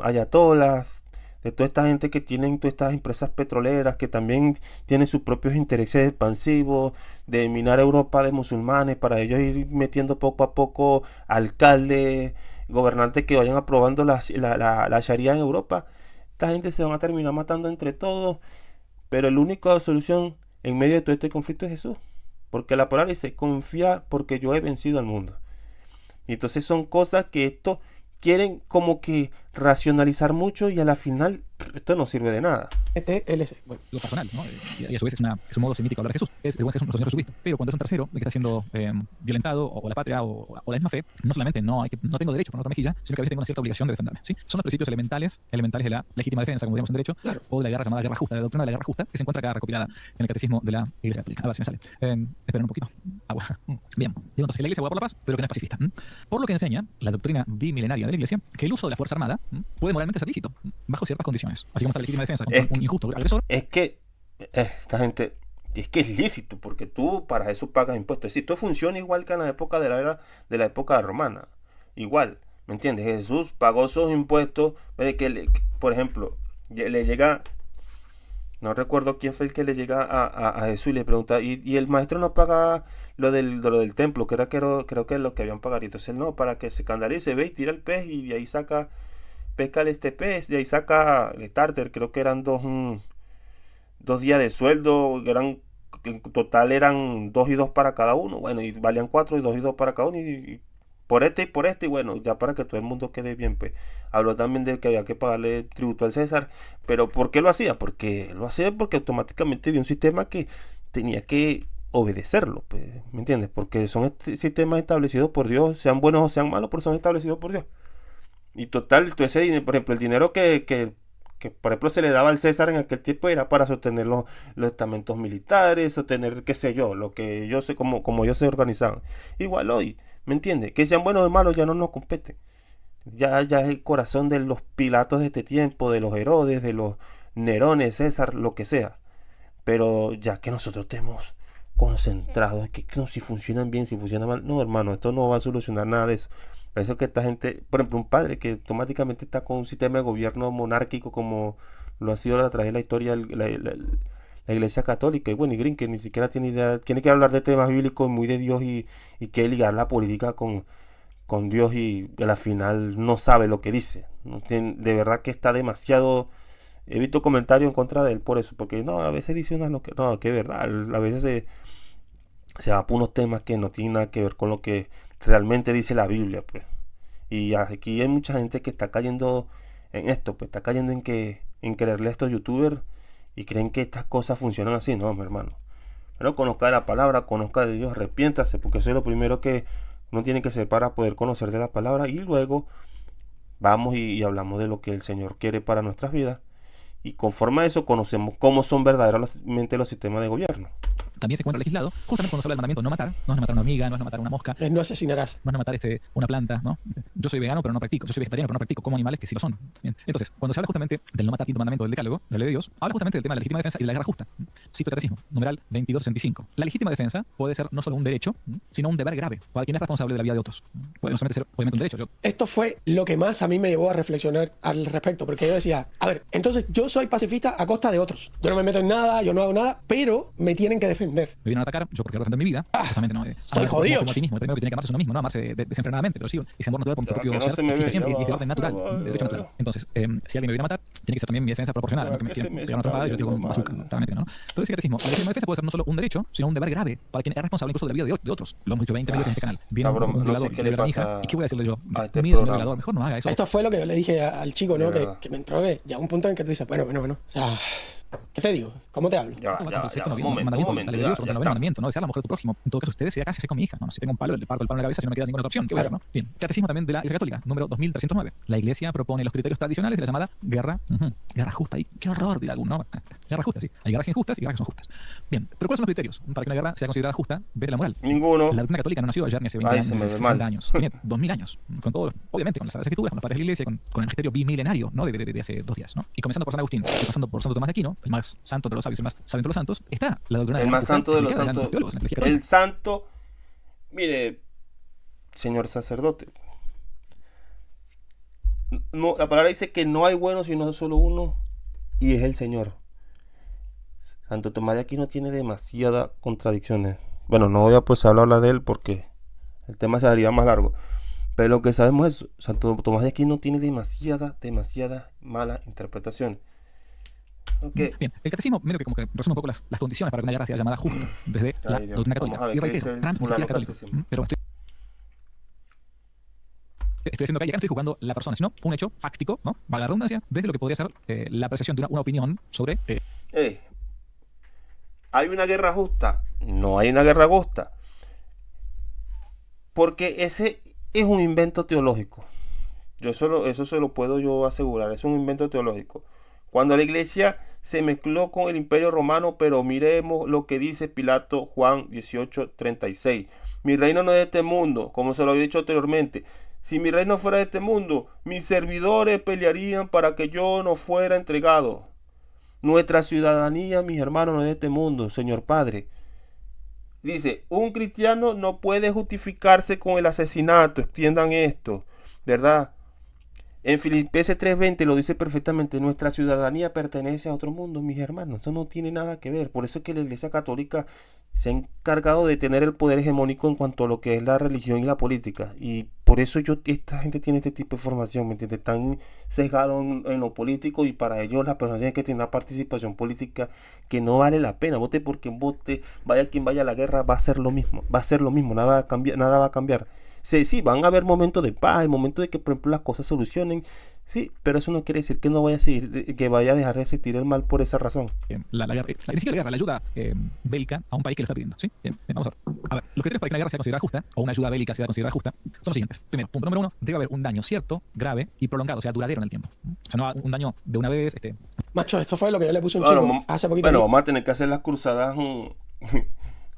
ayatolas, de toda esta gente que tienen todas estas empresas petroleras que también tienen sus propios intereses expansivos de minar Europa de musulmanes, para ellos ir metiendo poco a poco alcaldes, gobernantes que vayan aprobando la Sharia en Europa. Esta gente se van a terminar matando entre todos, pero la única solución en medio de todo este conflicto es Jesús, porque la palabra dice: confía porque yo he vencido al mundo. Y entonces son cosas que esto quieren como que racionalizar mucho, y a la final esto no sirve de nada. Bueno, lo personal, ¿no? Y a su vez es un modo semítico hablar de Jesús. Es el buen Jesús, nuestro Señor Jesucristo. Pero cuando es un tercero el que está siendo violentado, o la patria, o la misma fe, no solamente no tengo derecho por otra mejilla, sino que a veces tengo una cierta obligación de defenderme, ¿sí? Son los principios elementales de la legítima defensa, como diríamos en derecho, claro, o de la guerra llamada guerra justa, de la doctrina de la guerra justa, que se encuentra acá recopilada en el catecismo de la Iglesia Católica. A ver si me sale. Esperen un poquito. Agua. Bien. Digo entonces que la Iglesia aboga por la paz, pero que no es pacifista. Por lo que enseña la doctrina bimilenaria de la Iglesia, que el uso de la fuerza armada puede moralmente ser lícito, bajo ciertas condiciones. Así como está la legítima defensa contra un injusto agresor. Es que esta gente, es que es lícito, porque tú para eso pagas impuestos. Es decir, esto funciona igual que en la época de la época romana. Igual, ¿me entiendes? Jesús pagó sus impuestos, por ejemplo, le llega, no recuerdo quién fue el que le llega a Jesús y le pregunta, y el maestro no paga lo del templo, creo que es lo que habían pagado. Y entonces él no, para que se escandalice, ve y tira el pez, y de ahí pesca este pez, de ahí saca el tárter. Creo que eran 2 días de sueldo, en total eran 2 y 2 para cada uno, bueno, y valían 4 y 2 y 2 para cada uno, y por este, y bueno, ya para que todo el mundo quede bien, pues habló también de que había que pagarle tributo al César. Pero ¿por qué lo hacía? Porque automáticamente había un sistema que tenía que obedecerlo, pues, ¿me entiendes? Porque son sistemas establecidos por Dios, sean buenos o sean malos, pero son establecidos por Dios. Y total, todo ese dinero, por ejemplo, el dinero que por ejemplo se le daba al César en aquel tiempo era para sostener los estamentos militares, sostener, qué sé yo, lo que yo sé, como ellos se organizaban. Igual hoy, ¿me entiendes? Que sean buenos o malos ya no nos compete. Ya es el corazón de los Pilatos de este tiempo, de los Herodes, de los Nerones, César, lo que sea. Pero ya que nosotros estemos concentrados, es que no, si funcionan bien, si funcionan mal, no, hermano, esto no va a solucionar nada de eso. Por eso que esta gente, por ejemplo, un padre que automáticamente está con un sistema de gobierno monárquico como lo ha sido a través de la historia la Iglesia Católica, y bueno, y Green, que ni siquiera tiene idea, tiene que hablar de temas bíblicos muy de Dios, y que ligar la política con Dios, y a la final no sabe lo que dice. No tiene, de verdad que está demasiado he visto comentarios en contra de él por eso, porque no, a veces dice unas que no, que es verdad, a veces se va por unos temas que no tienen nada que ver con lo que realmente dice la Biblia, pues. Y aquí hay mucha gente que está cayendo en esto, pues está cayendo en creerle a estos youtubers y creen que estas cosas funcionan así. No, mi hermano. Pero conozca la palabra, conozca de Dios, arrepiéntase, porque eso es lo primero que uno tiene que hacer para poder conocer de la palabra, y luego vamos y hablamos de lo que el Señor quiere para nuestras vidas, y conforme a eso conocemos cómo son verdaderamente los sistemas de gobierno. También se encuentra legislado justamente cuando se habla del mandamiento no matar. No es no matar una hormiga, no es no matar una mosca, No asesinarás. no es no matar una planta, ¿no? Yo soy vegano, pero no practico. Yo soy vegetariano, pero no practico. Como animales que sí lo son. Bien. Entonces, cuando se habla justamente del no matar, quinto mandamiento del decálogo, de la ley de Dios, habla justamente del tema de la legítima defensa y de la guerra justa. Cito el Catecismo, numeral 2265. La legítima defensa puede ser no solo un derecho, sino un deber grave para quien es responsable de la vida de otros. Puede no solamente ser, obviamente, un derecho. Esto fue lo que más a mí me llevó a reflexionar al respecto, porque yo decía, a ver, entonces yo soy pacifista a costa de otros. Yo no me meto en nada, yo no hago nada, pero me tienen que defender. Me vienen a atacar, yo porque quiero defender mi vida, justamente no. Estoy jodido. Como a ti mismo, el primero que tiene que amarse es uno mismo, no amarse desenfrenadamente, pero sí, ese amor natural por tu propio no ser, se me existe ve, siempre ya y es de va. orden natural, de derecho natural. Entonces, si alguien me viene a matar, tiene que ser también mi defensa proporcional, no que me que se quieran me pegar una trompada y yo está digo con viendo bazooka, mal. claramente no. Pero dice el Catecismo, la legítima defensa puede ser no solo un derecho, sino un deber grave para quien es responsable incluso de la vida de otros. Lo hemos dicho 20 veces en este canal. Viene Cabrón, un no sé violador, qué y le viola a mi pasa hija, ¿y qué voy a decirle yo? a este Mire, señor programa. violador, mejor no haga eso. Esto fue lo que yo le dije al chico, ¿no? De Que verdad. me entregué. Ya un punto en que tú dices, bueno. O sea, ¿qué te digo? ¿Cómo te hablo? Ya va, Contra ya va, el ya sexto va, un mandamiento, momento, la ley de ya Dios, contra el noveno está. mandamiento, no desear a la mujer de tu prójimo. En todo caso, usted decide acá si con mi hija. No, si tengo un palo, le parto el palo en la cabeza si no me queda ninguna otra opción. ¿Qué voy a hacer, no? Bien. Catecismo también de la Iglesia Católica, número 2309. La Iglesia propone los criterios tradicionales de la llamada guerra. Guerra justa. Y qué horror, dirá alguno, ¿no? Guerra justa, sí. Hay guerras injustas y guerras que son justas. Bien. Pero ¿cuáles son los criterios para que una guerra sea considerada justa desde la moral? Ninguno. La doctrina católica no nació ayer ni hace 20 Ay, años, se ni me hace ve 60 mal. años. Tiene 2000 años. Con todo, obviamente, con las escrituras, con los padres de la Iglesia, con el magisterio bimilenario, ¿no? De hace 2 días, ¿no? Y comenzando por San Agustín, y pasando por Santo Tomás de Aquino, el más santo de los sabios, el más sabio de los santos, está la doctrina de El la más justa santo de los explicada santos. en teólogos, en la Iglesia Católica. El santo. Mire, señor sacerdote. No, la palabra dice que no hay bueno sino solo uno, y es el Señor. Santo Tomás de Aquino tiene demasiadas contradicciones. Bueno, no voy a pues hablar de él porque el tema se haría más largo. Pero lo que sabemos es, Santo Tomás de Aquino tiene demasiadas malas interpretaciones. Okay. Bien, el catecismo medio que como que resume un poco las condiciones para que una guerra sea llamada justa desde la Ay, Dios. doctrina Vamos a católica. ver Y qué reitero, dice el Trump ni siquiera es fulano católico. catecismo. Pero estoy diciendo que acá no estoy jugando la persona, sino un hecho fáctico, ¿no? Valga la redundancia, desde lo que podría ser la apreciación de una opinión sobre ¿hay una guerra justa? No hay una guerra justa. Porque ese es un invento teológico. Eso se lo puedo yo asegurar. Es un invento teológico. Cuando la iglesia se mezcló con el imperio romano, pero miremos lo que dice Pilato, Juan 18:36. Mi reino no es de este mundo, como se lo había dicho anteriormente. Si mi reino fuera de este mundo, mis servidores pelearían para que yo no fuera entregado. Nuestra ciudadanía, mis hermanos, no es de este mundo, Señor Padre. Dice, un cristiano no puede justificarse con el asesinato. Extiendan esto, ¿verdad? En Filipenses 3:20 lo dice perfectamente. Nuestra ciudadanía pertenece a otro mundo, mis hermanos. Eso no tiene nada que ver. Por eso es que la Iglesia Católica se ha encargado de tener el poder hegemónico en cuanto a lo que es la religión y la política. Y por eso esta gente tiene este tipo de formación, ¿me entiendes? Están sesgados en lo político, y para ellos las personas tienen que tener una participación política que no vale la pena. Vote por quien vote, vaya quien vaya a la guerra, va a ser lo mismo. Va a ser lo mismo, nada va a cambiar. Sí, van a haber momentos de paz, momentos de que, por ejemplo, las cosas solucionen. Sí, pero eso no quiere decir que no vaya a seguir, que vaya a dejar de existir el mal por esa razón. la guerra, ni siquiera la guerra, la ayuda bélica a un país que lo está pidiendo, ¿sí? Bien, vamos a ver. A ver, los criterios para que una guerra sea considerada justa, o una ayuda bélica sea considerada justa, son los siguientes. Primero, punto número 1, debe haber un daño cierto, grave y prolongado, o sea, duradero en el tiempo. O sea, no un daño de una vez, Macho, esto fue lo que yo le puse a un Bueno, chico hace poquito. Bueno, vamos a tener que hacer las cruzadas,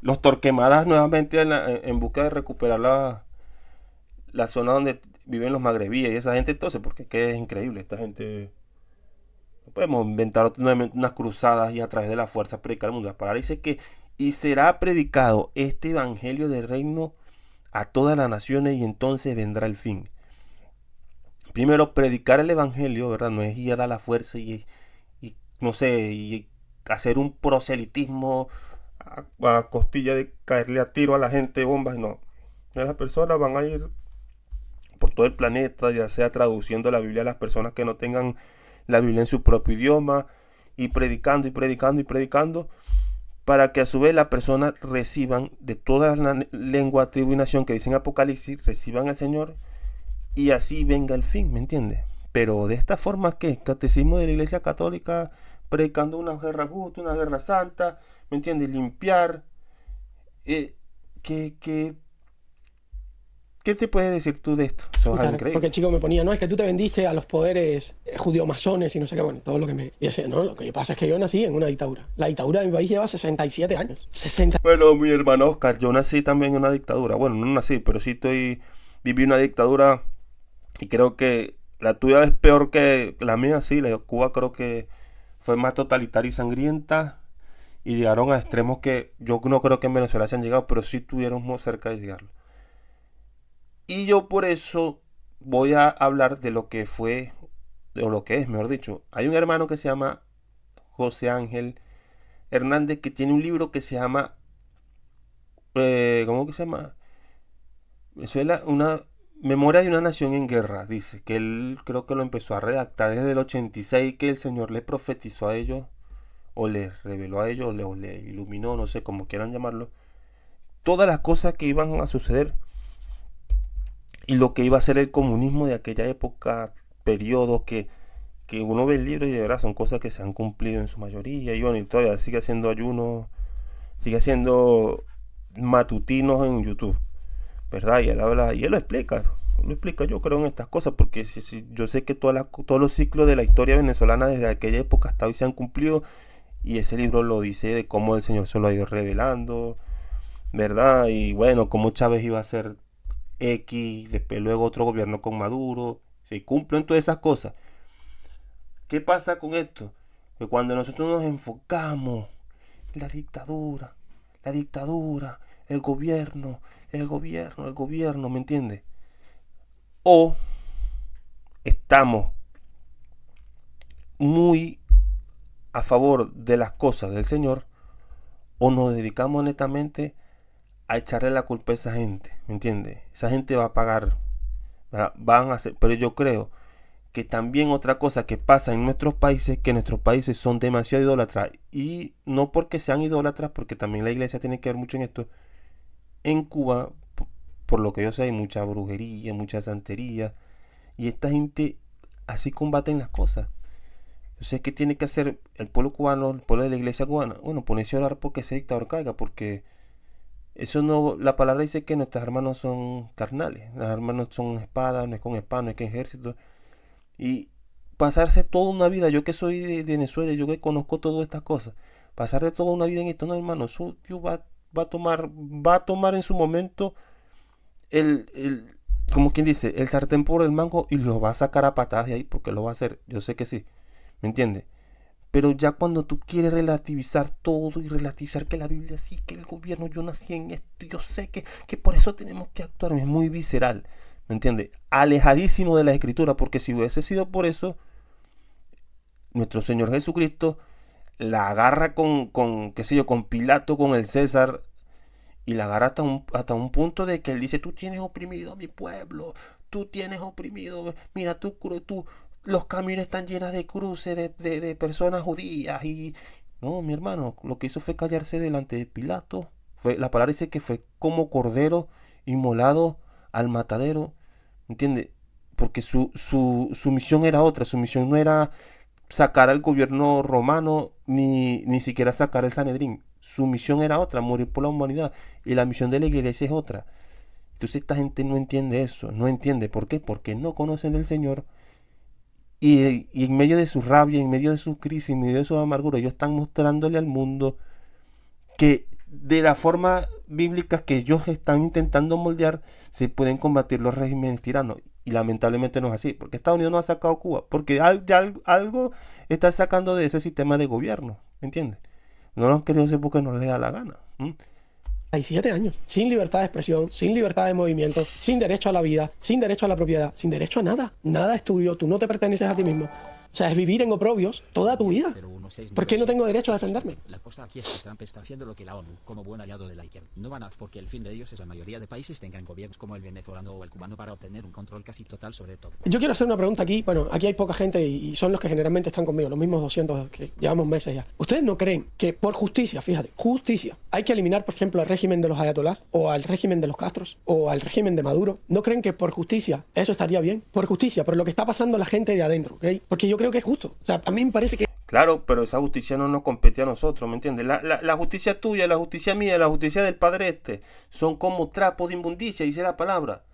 los torquemadas nuevamente en busca de recuperar la zona donde viven los magrebíes y esa gente, entonces, porque es increíble esta gente. No podemos inventar nuevamente unas cruzadas y a través de la fuerza predicar el mundo. La palabra dice que y será predicado este evangelio del reino a todas las naciones y entonces vendrá el fin. Primero, predicar el evangelio, ¿verdad? No es ir a la fuerza y no sé, y hacer un proselitismo a costilla de caerle a tiro a la gente, bombas, no. Las personas van a ir por todo el planeta, ya sea traduciendo la Biblia a las personas que no tengan la Biblia en su propio idioma, y predicando, para que a su vez las personas reciban de todas las lenguas, tribu y nación que dicen Apocalipsis, reciban al Señor, y así venga el fin, ¿me entiendes? Pero de esta forma, ¿qué? Catecismo de la Iglesia Católica, predicando una guerra justa, una guerra santa, ¿me entiendes? Limpiar. ¿Qué te puedes decir tú de esto? Eso es algo increíble. Porque el chico me ponía, no, es que tú te vendiste a los poderes judío-masones y no sé qué, bueno, todo lo que me... Y decía, no, lo que pasa es que yo nací en una dictadura. La dictadura de mi país lleva 67 años. 60. Bueno, mi hermano Oscar, yo nací también en una dictadura. Bueno, no nací, pero sí viví una dictadura, y creo que la tuya es peor que la mía, sí. La de Cuba creo que fue más totalitaria y sangrienta, y llegaron a extremos que yo no creo que en Venezuela se han llegado, pero sí estuvieron muy cerca de llegarlo. Y yo por eso voy a hablar de lo que fue, o lo que es, mejor dicho. Hay un hermano que se llama José Ángel Hernández, que tiene un libro que se llama, ¿cómo que se llama? Eso es una memoria de una nación en guerra. Dice que él creo que lo empezó a redactar desde el 86, que el Señor le profetizó a ellos, o les reveló a ellos, o le iluminó, no sé cómo quieran llamarlo, todas las cosas que iban a suceder y lo que iba a ser el comunismo de aquella época, periodo que uno ve el libro y de verdad son cosas que se han cumplido en su mayoría. Y bueno, y todavía sigue haciendo ayunos, sigue haciendo matutinos en YouTube, ¿verdad? Y él habla, y él lo explica, yo creo en estas cosas, porque yo sé que todos los ciclos de la historia venezolana desde aquella época hasta hoy se han cumplido, y ese libro lo dice de cómo el Señor se lo ha ido revelando, ¿verdad? Y bueno, cómo Chávez iba a ser X, después luego otro gobierno con Maduro, se cumplen todas esas cosas. ¿Qué pasa con esto? Que cuando nosotros nos enfocamos en la dictadura, el gobierno, ¿me entiendes? O estamos muy a favor de las cosas del Señor, o nos dedicamos honestamente a echarle la culpa a esa gente, ¿me entiendes? Esa gente va a pagar, ¿verdad? Van a hacer, pero yo creo que también otra cosa que pasa en nuestros países, que nuestros países son demasiado idólatras, y no porque sean idólatras, porque también la iglesia tiene que ver mucho en esto. En Cuba, por lo que yo sé, hay mucha brujería, mucha santería, y esta gente así combaten las cosas. Entonces, ¿qué tiene que hacer el pueblo cubano, el pueblo de la iglesia cubana? Bueno, ponerse a orar porque ese dictador caiga, porque eso no, la palabra dice que nuestras armas no son carnales, las armas no son espadas, no es con espada, no es con ejército. Y pasarse toda una vida, yo que soy de Venezuela, yo que conozco todas estas cosas, pasar de toda una vida en esto, no, hermano, eso va a tomar en su momento como quien dice, el sartén por el mango, y lo va a sacar a patadas de ahí, porque lo va a hacer, yo sé que sí, ¿me entiendes? Pero ya cuando tú quieres relativizar todo y relativizar que la Biblia sí, que el gobierno, yo nací en esto, yo sé que por eso tenemos que actuar, es muy visceral, ¿me entiendes? Alejadísimo de la Escritura, porque si hubiese sido por eso, nuestro Señor Jesucristo la agarra con qué sé yo, con Pilato, con el César, y la agarra hasta un punto de que él dice, tú tienes oprimido a mi pueblo, tú tienes oprimido, mira, tú los caminos están llenos de cruces de personas judías. Y no, mi hermano, lo que hizo fue callarse delante de Pilato. La palabra dice que fue como cordero inmolado al matadero, ¿entiendes? Porque su misión era otra. Su misión no era sacar al gobierno romano, ni siquiera sacar el Sanedrín. Su misión era otra, morir por la humanidad. Y la misión de la iglesia es otra. Entonces esta gente no entiende eso, no entiende. ¿Por qué? Porque no conocen del Señor. Y en medio de su rabia, en medio de su crisis, en medio de su amargura, ellos están mostrándole al mundo que de la forma bíblica que ellos están intentando moldear, se pueden combatir los regímenes tiranos. Y lamentablemente no es así, porque Estados Unidos no ha sacado Cuba, porque algo está sacando de ese sistema de gobierno, ¿me entiendes? No lo han querido hacer porque no les da la gana. Hay 7 años, sin libertad de expresión, sin libertad de movimiento, sin derecho a la vida, sin derecho a la propiedad, sin derecho a nada. Nada es tuyo, tú no te perteneces a ti mismo. O sea, es vivir en oprobios toda tu vida. ¿Por qué no tengo derecho a defenderme? La cosa aquí es que Trump está haciendo lo que la ONU, como buen aliado de la izquierda, no van a, porque el fin de ellos es la mayoría de países tengan gobiernos como el venezolano o el cubano para obtener un control casi total sobre todo. Yo quiero hacer una pregunta aquí. Bueno, aquí hay poca gente y son los que generalmente están conmigo, los mismos 200 que llevamos meses ya. ¿Ustedes no creen que por justicia, fíjate, justicia, hay que eliminar, por ejemplo, al régimen de los ayatolás o al régimen de los Castros o al régimen de Maduro? ¿No creen que por justicia eso estaría bien? Por justicia, por lo que está pasando la gente de adentro, ¿ok? Porque yo creo que es justo. O sea, a mí me parece que... Claro, pero esa justicia no nos compete a nosotros, ¿me entiendes? La justicia tuya, la justicia mía, la justicia del padre son como trapos de inmundicia, dice la palabra.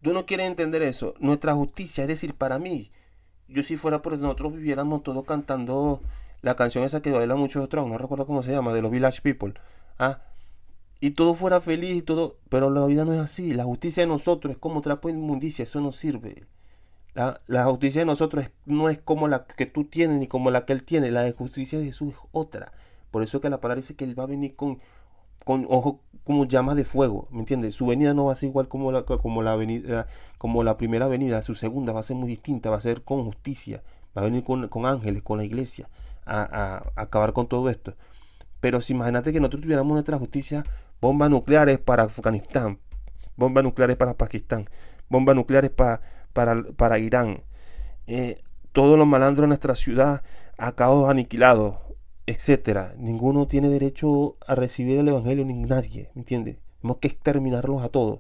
Tú no quieres entender eso. Nuestra justicia, es decir, para mí, yo si fuera por nosotros viviéramos todos cantando la canción esa que baila mucho de Trump, no recuerdo cómo se llama, de los Village People. Y todo fuera feliz y todo, pero la vida no es así. La justicia de nosotros es como trapo de inmundicia, eso no sirve. La justicia de nosotros no es como la que tú tienes ni como la que él tiene. La de justicia de Jesús es otra. Por eso que la palabra dice que él va a venir con ojos como llamas de fuego, ¿me entiendes? Su venida no va a ser igual como la primera venida. Su segunda va a ser muy distinta, va a ser con justicia, va a venir con ángeles, con la iglesia a acabar con todo esto. Pero si imagínate que nosotros tuviéramos nuestra justicia, bombas nucleares para Afganistán, bombas nucleares para Pakistán, bombas nucleares para Irán, todos los malandros de nuestra ciudad acabados, aniquilados, etcétera. Ninguno tiene derecho a recibir el evangelio, ni nadie, ¿me entiendes? Tenemos que exterminarlos a todos.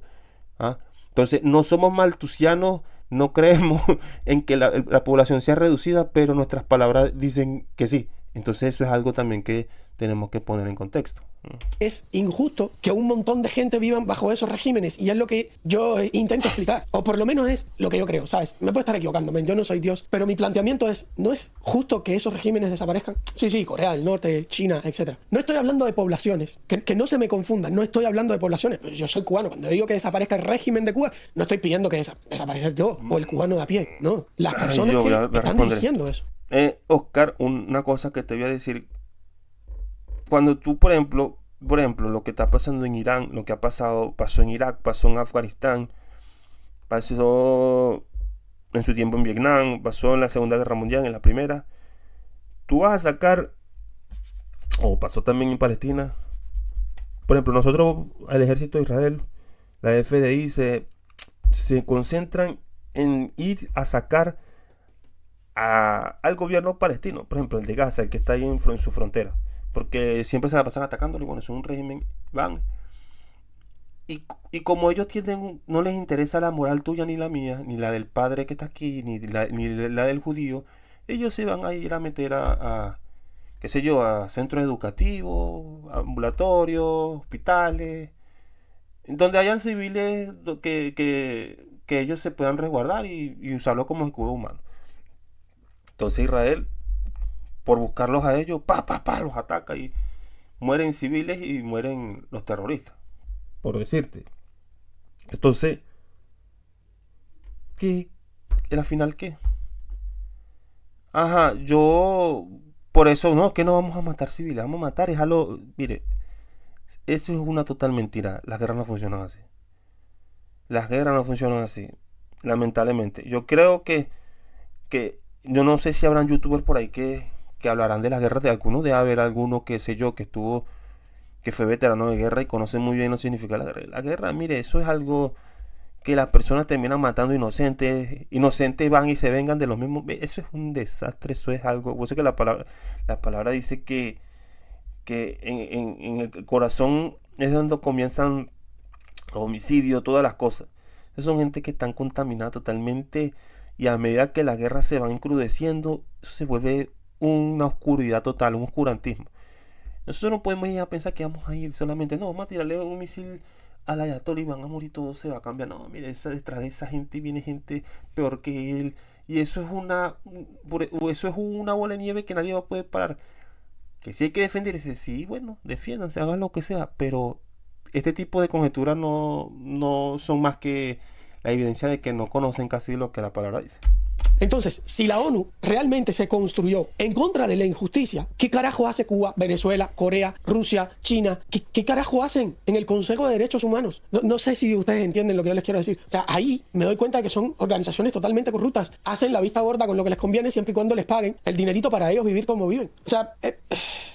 Entonces, no somos maltusianos, no creemos en que la población sea reducida, pero nuestras palabras dicen que sí. Entonces, eso es algo también que tenemos que poner en contexto. Es injusto que un montón de gente vivan bajo esos regímenes, y es lo que yo intento explicar, o por lo menos es lo que yo creo, ¿sabes? Me puedo estar equivocando, yo no soy Dios, pero mi planteamiento es, ¿no es justo que esos regímenes desaparezcan? Sí, Corea del Norte, China, etc. No estoy hablando de poblaciones, que no se me confundan, no estoy hablando de poblaciones. Yo soy cubano, cuando digo que desaparezca el régimen de Cuba, no estoy pidiendo que desaparezca yo, o el cubano de a pie, no. Las personas que están diciendo eso. Oscar, una cosa que te voy a decir. Cuando tú, por ejemplo, lo que está pasando en Irán, lo que pasó en Irak, pasó en Afganistán, pasó en su tiempo en Vietnam, pasó en la Segunda Guerra Mundial, en la Primera. Tú vas a sacar, o pasó también en Palestina. Por ejemplo, nosotros, el ejército de Israel, la FDI, se concentran en ir a sacar al gobierno palestino, por ejemplo, el de Gaza, el que está ahí en su frontera. Porque siempre se la pasan atacándolo y cuando es un régimen van. Y como ellos no les interesa la moral tuya ni la mía, ni la del padre que está aquí, ni la del judío, ellos se van a ir a meter qué sé yo, a centros educativos, ambulatorios, hospitales, donde hayan civiles que ellos se puedan resguardar y usarlo como escudo humano. Entonces Israel, por buscarlos a ellos, los ataca y mueren civiles y mueren los terroristas, por decirte. Entonces, ¿qué? ¿Al final qué? Yo, por eso, no, es que no vamos a matar civiles, vamos a matar, mire, eso es una total mentira. Las guerras no funcionan así. Las guerras no funcionan así, lamentablemente. Yo creo que yo no sé si habrán youtubers por ahí que hablarán de las guerras de algunos. Debe haber alguno, qué sé yo, que fue veterano de guerra y conoce muy bien lo que significa la guerra. La guerra, mire, eso es algo que las personas terminan matando inocentes van y se vengan de los mismos. Eso es un desastre, eso es algo. Por eso que la palabra dice que en el corazón es donde comienzan los homicidios, todas las cosas. Esas son gente que están contaminadas totalmente, y a medida que las guerras se van encrudeciendo, eso se vuelve una oscuridad total, un oscurantismo. Nosotros no podemos ir a pensar que vamos a ir solamente, no, vamos a tirarle un misil al ayatollah y van a morir todos, se va a cambiar. No, mire, detrás de esa gente viene gente peor que él, y eso es una bola de nieve que nadie va a poder parar. Que si hay que defenderse, sí, bueno, defiéndanse, hagan lo que sea, pero este tipo de conjeturas no son más que la evidencia de que no conocen casi lo que la palabra dice. Entonces, si la ONU realmente se construyó en contra de la injusticia, ¿qué carajo hace Cuba, Venezuela, Corea, Rusia, China? ¿Qué carajo hacen en el Consejo de Derechos Humanos? No sé si ustedes entienden lo que yo les quiero decir. O sea, ahí me doy cuenta de que son organizaciones totalmente corruptas. Hacen la vista gorda con lo que les conviene siempre y cuando les paguen el dinerito para ellos vivir como viven. O sea,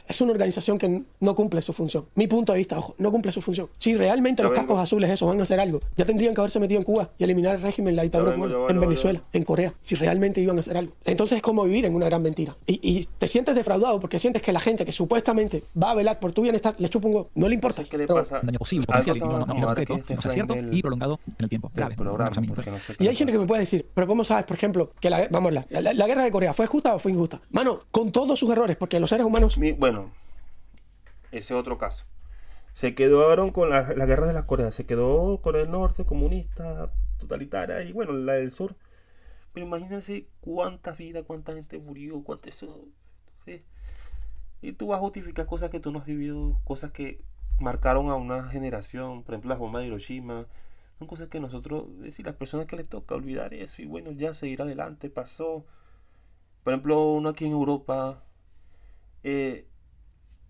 es una organización que no cumple su función. Mi punto de vista, ojo, no cumple su función. Si realmente los cascos azules esos van a hacer algo, ya tendrían que haberse metido en Cuba y eliminar el régimen, la dictadura en Venezuela, en Corea, si realmente iban a hacer algo. Entonces es como vivir en una gran mentira. Y te sientes defraudado porque sientes que la gente que supuestamente va a velar por tu bienestar le chupa un huevo. No le importa. ¿Qué le pasa? Un daño posible, potencial, y no concreto, no sea cierto y prolongado en el tiempo. Grave. Y hay gente que me puede decir, pero ¿cómo sabes, por ejemplo, que la guerra de Corea fue justa o fue injusta? Mano, con todos sus errores, porque los seres humanos... Bueno, ese es otro caso. Se quedaron con la guerra de las Coreas. Se quedó Corea del Norte, comunista, totalitaria, y bueno, la del sur. Pero imagínense cuántas vidas, cuánta gente murió, cuánto eso. ¿Sí? Y tú vas a justificar cosas que tú no has vivido, cosas que marcaron a una generación. Por ejemplo, las bombas de Hiroshima. Son cosas que nosotros, es decir, las personas que les toca olvidar eso y bueno, ya seguir adelante, pasó. Por ejemplo, uno aquí en Europa,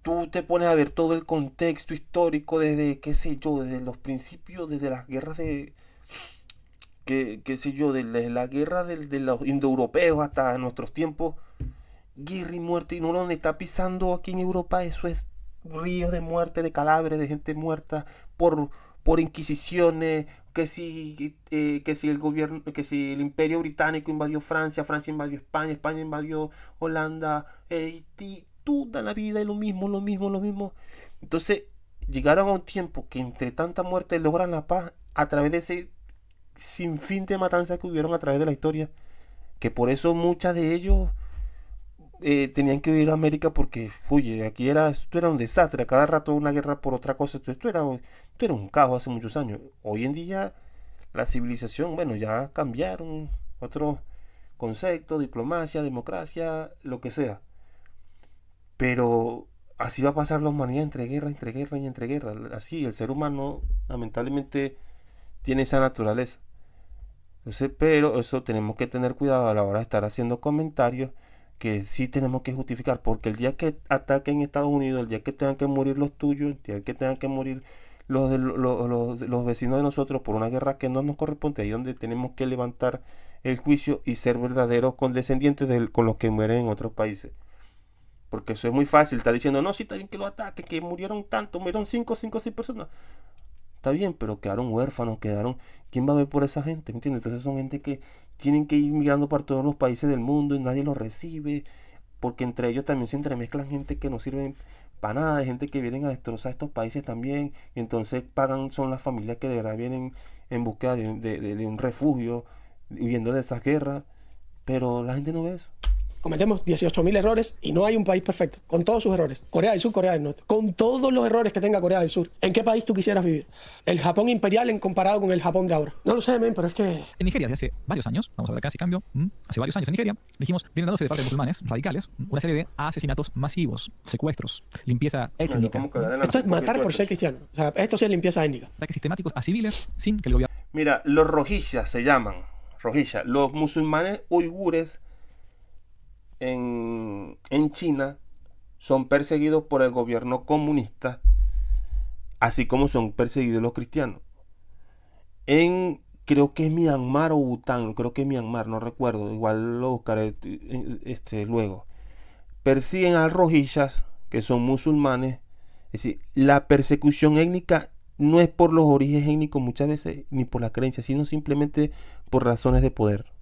tú te pones a ver todo el contexto histórico desde, qué sé yo, desde los principios, desde las guerras de, qué sé yo, desde la guerra de los indoeuropeos hasta nuestros tiempos, guerra y muerte, y uno donde está pisando aquí en Europa, eso es ríos de muerte, de cadáveres, de gente muerta, por inquisiciones, que si el gobierno, que si el Imperio Británico invadió Francia, Francia invadió España, España invadió Holanda, toda la vida es lo mismo. Entonces llegaron a un tiempo que entre tanta muerte logran la paz a través de ese sinfín de matanzas que hubieron a través de la historia, que por eso muchas de ellos tenían que huir a América porque, oye, aquí esto era un desastre, a cada rato una guerra por otra cosa, esto era un caos hace muchos años. Hoy en día la civilización, bueno, ya cambiaron otros conceptos, diplomacia, democracia, lo que sea, pero así va a pasar la humanidad entre guerra, así el ser humano lamentablemente tiene esa naturaleza. Entonces, pero eso tenemos que tener cuidado a la hora de estar haciendo comentarios que sí tenemos que justificar, porque el día que ataquen Estados Unidos, el día que tengan que morir los tuyos, el día que tengan que morir los vecinos de nosotros por una guerra que no nos corresponde, ahí donde tenemos que levantar el juicio y ser verdaderos condescendientes con los que mueren en otros países. Porque eso es muy fácil, está diciendo, no, sí, está bien que lo ataquen, que murieron 5 o 6 personas. Está bien, pero quedaron huérfanos, ¿quién va a ver por esa gente? ¿Me entiendes? Entonces son gente que tienen que ir migrando por todos los países del mundo y nadie los recibe, porque entre ellos también se entremezclan gente que no sirven para nada, gente que vienen a destrozar estos países también, y entonces son las familias que de verdad vienen en búsqueda de un refugio, huyendo de esas guerras, pero la gente no ve eso. Cometemos 18.000 errores y no hay un país perfecto, con todos sus errores. Corea del Sur, Corea del Norte, con todos los errores que tenga Corea del Sur. ¿En qué país tú quisieras vivir? El Japón imperial en comparado con el Japón de ahora. No lo sé, men, pero es que... En Nigeria, desde hace varios años, vamos a ver acá si cambio, hace varios años en Nigeria, dijimos, vienen dándose de parte de musulmanes radicales una serie de asesinatos masivos, secuestros, limpieza étnica. Esto es matar por ser cristiano. O sea, esto sí es limpieza étnica. Ataques sistemáticos a civiles sin que el gobierno... Mira, los rojillas se llaman, los musulmanes uigures en China son perseguidos por el gobierno comunista, así como son perseguidos los cristianos. Creo que es Myanmar o Bután, creo que es Myanmar, no recuerdo, igual lo buscaré luego. Persiguen a rojillas, que son musulmanes. Es decir, la persecución étnica no es por los orígenes étnicos muchas veces, ni por las creencias, sino simplemente por razones de poder.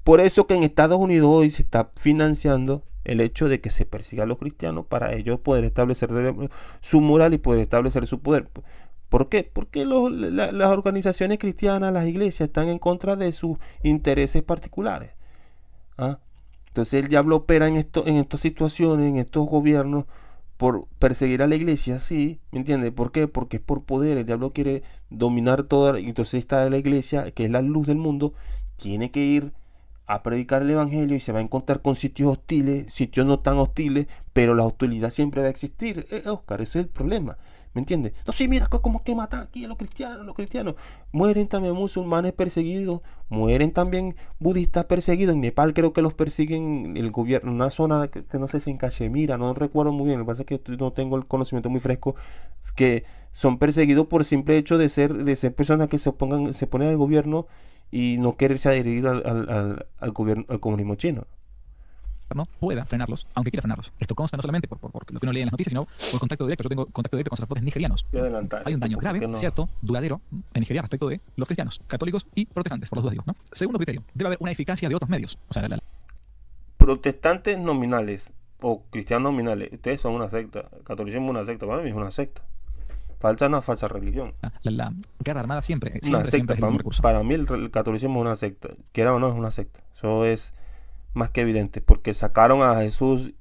Por eso que en Estados Unidos hoy se está financiando el hecho de que se persiga a los cristianos para ellos poder establecer su moral y poder establecer su poder. ¿Por qué? Porque las organizaciones cristianas, las iglesias, están en contra de sus intereses particulares. Entonces el diablo opera en estas situaciones, en estos gobiernos, por perseguir a la iglesia, sí, ¿me entiendes? ¿Por qué? Porque es por poder. El diablo quiere dominar toda, entonces está la iglesia, que es la luz del mundo, tiene que ir a predicar el evangelio y se va a encontrar con sitios hostiles, sitios no tan hostiles, pero la hostilidad siempre va a existir. Oscar, ese es el problema. ¿Me entiendes? No, sí, mira cómo que matan aquí a los cristianos. Mueren también musulmanes perseguidos, mueren también budistas perseguidos. En Nepal creo que los persiguen el gobierno, una zona que no sé si en Cachemira, no recuerdo muy bien, lo que pasa es que no tengo el conocimiento muy fresco, que son perseguidos por simple hecho de ser personas que se ponen al gobierno y no quererse adherir al gobierno, al comunismo chino. No pueda frenarlos, aunque quiera frenarlos. Esto consta no solamente por lo que uno lee en las noticias, sino por contacto directo. Yo tengo contacto directo con sacerdotes nigerianos. Hay un daño grave, cierto, duradero, en Nigeria respecto de los cristianos, católicos y protestantes, por los dos digo, ¿no? Segundo criterio, debe haber una eficacia de otros medios. O sea, protestantes nominales o cristianos nominales, ustedes son una secta. El catolicismo es una secta, para mí es una secta. Una falsa religión. La guerra armada siempre una secta. Siempre es el recurso. Para mí el catolicismo es una secta. Quiera o no, es una secta. Eso es más que evidente, porque sacaron a Jesús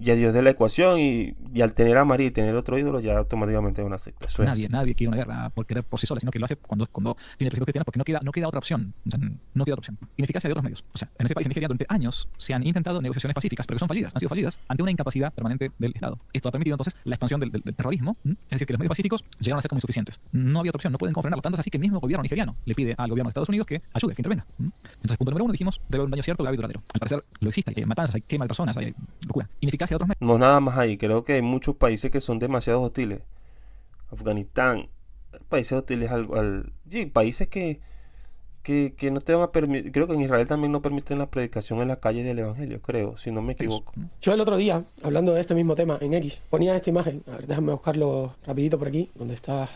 y a Dios de la ecuación, y al tener a María y tener otro ídolo, ya automáticamente es una secta. Eso nadie quiere una guerra por querer por sí sola, sino que lo hace cuando tiene principios cristianos, porque no queda otra opción. O sea, no queda otra opción. Ineficacia de otros medios. O sea, en ese país, en Nigeria, durante años se han intentado negociaciones pacíficas, pero que han sido fallidas ante una incapacidad permanente del Estado. Esto ha permitido entonces la expansión del terrorismo, es decir, que los medios pacíficos llegaron a ser como insuficientes. No había otra opción, no pueden confrenarlo. Tanto es así que el mismo gobierno nigeriano le pide al gobierno de Estados Unidos que ayude, que intervenga. Entonces, punto número 1, dijimos, debe haber un daño cierto, grave y duradero. Al parecer lo existe, hay matanzas, hay quema de personas, hay locura. Ineficacia de otros medios. No nada más ahí, creo que hay muchos países que son demasiado hostiles. Afganistán, países hostiles países que no te van a permitir. Creo que en Israel también no permiten la predicación en la calle del evangelio, creo, si no me equivoco. Yo el otro día, hablando de este mismo tema en X, ponía esta imagen. A ver, déjame buscarlo rapidito por aquí, donde está.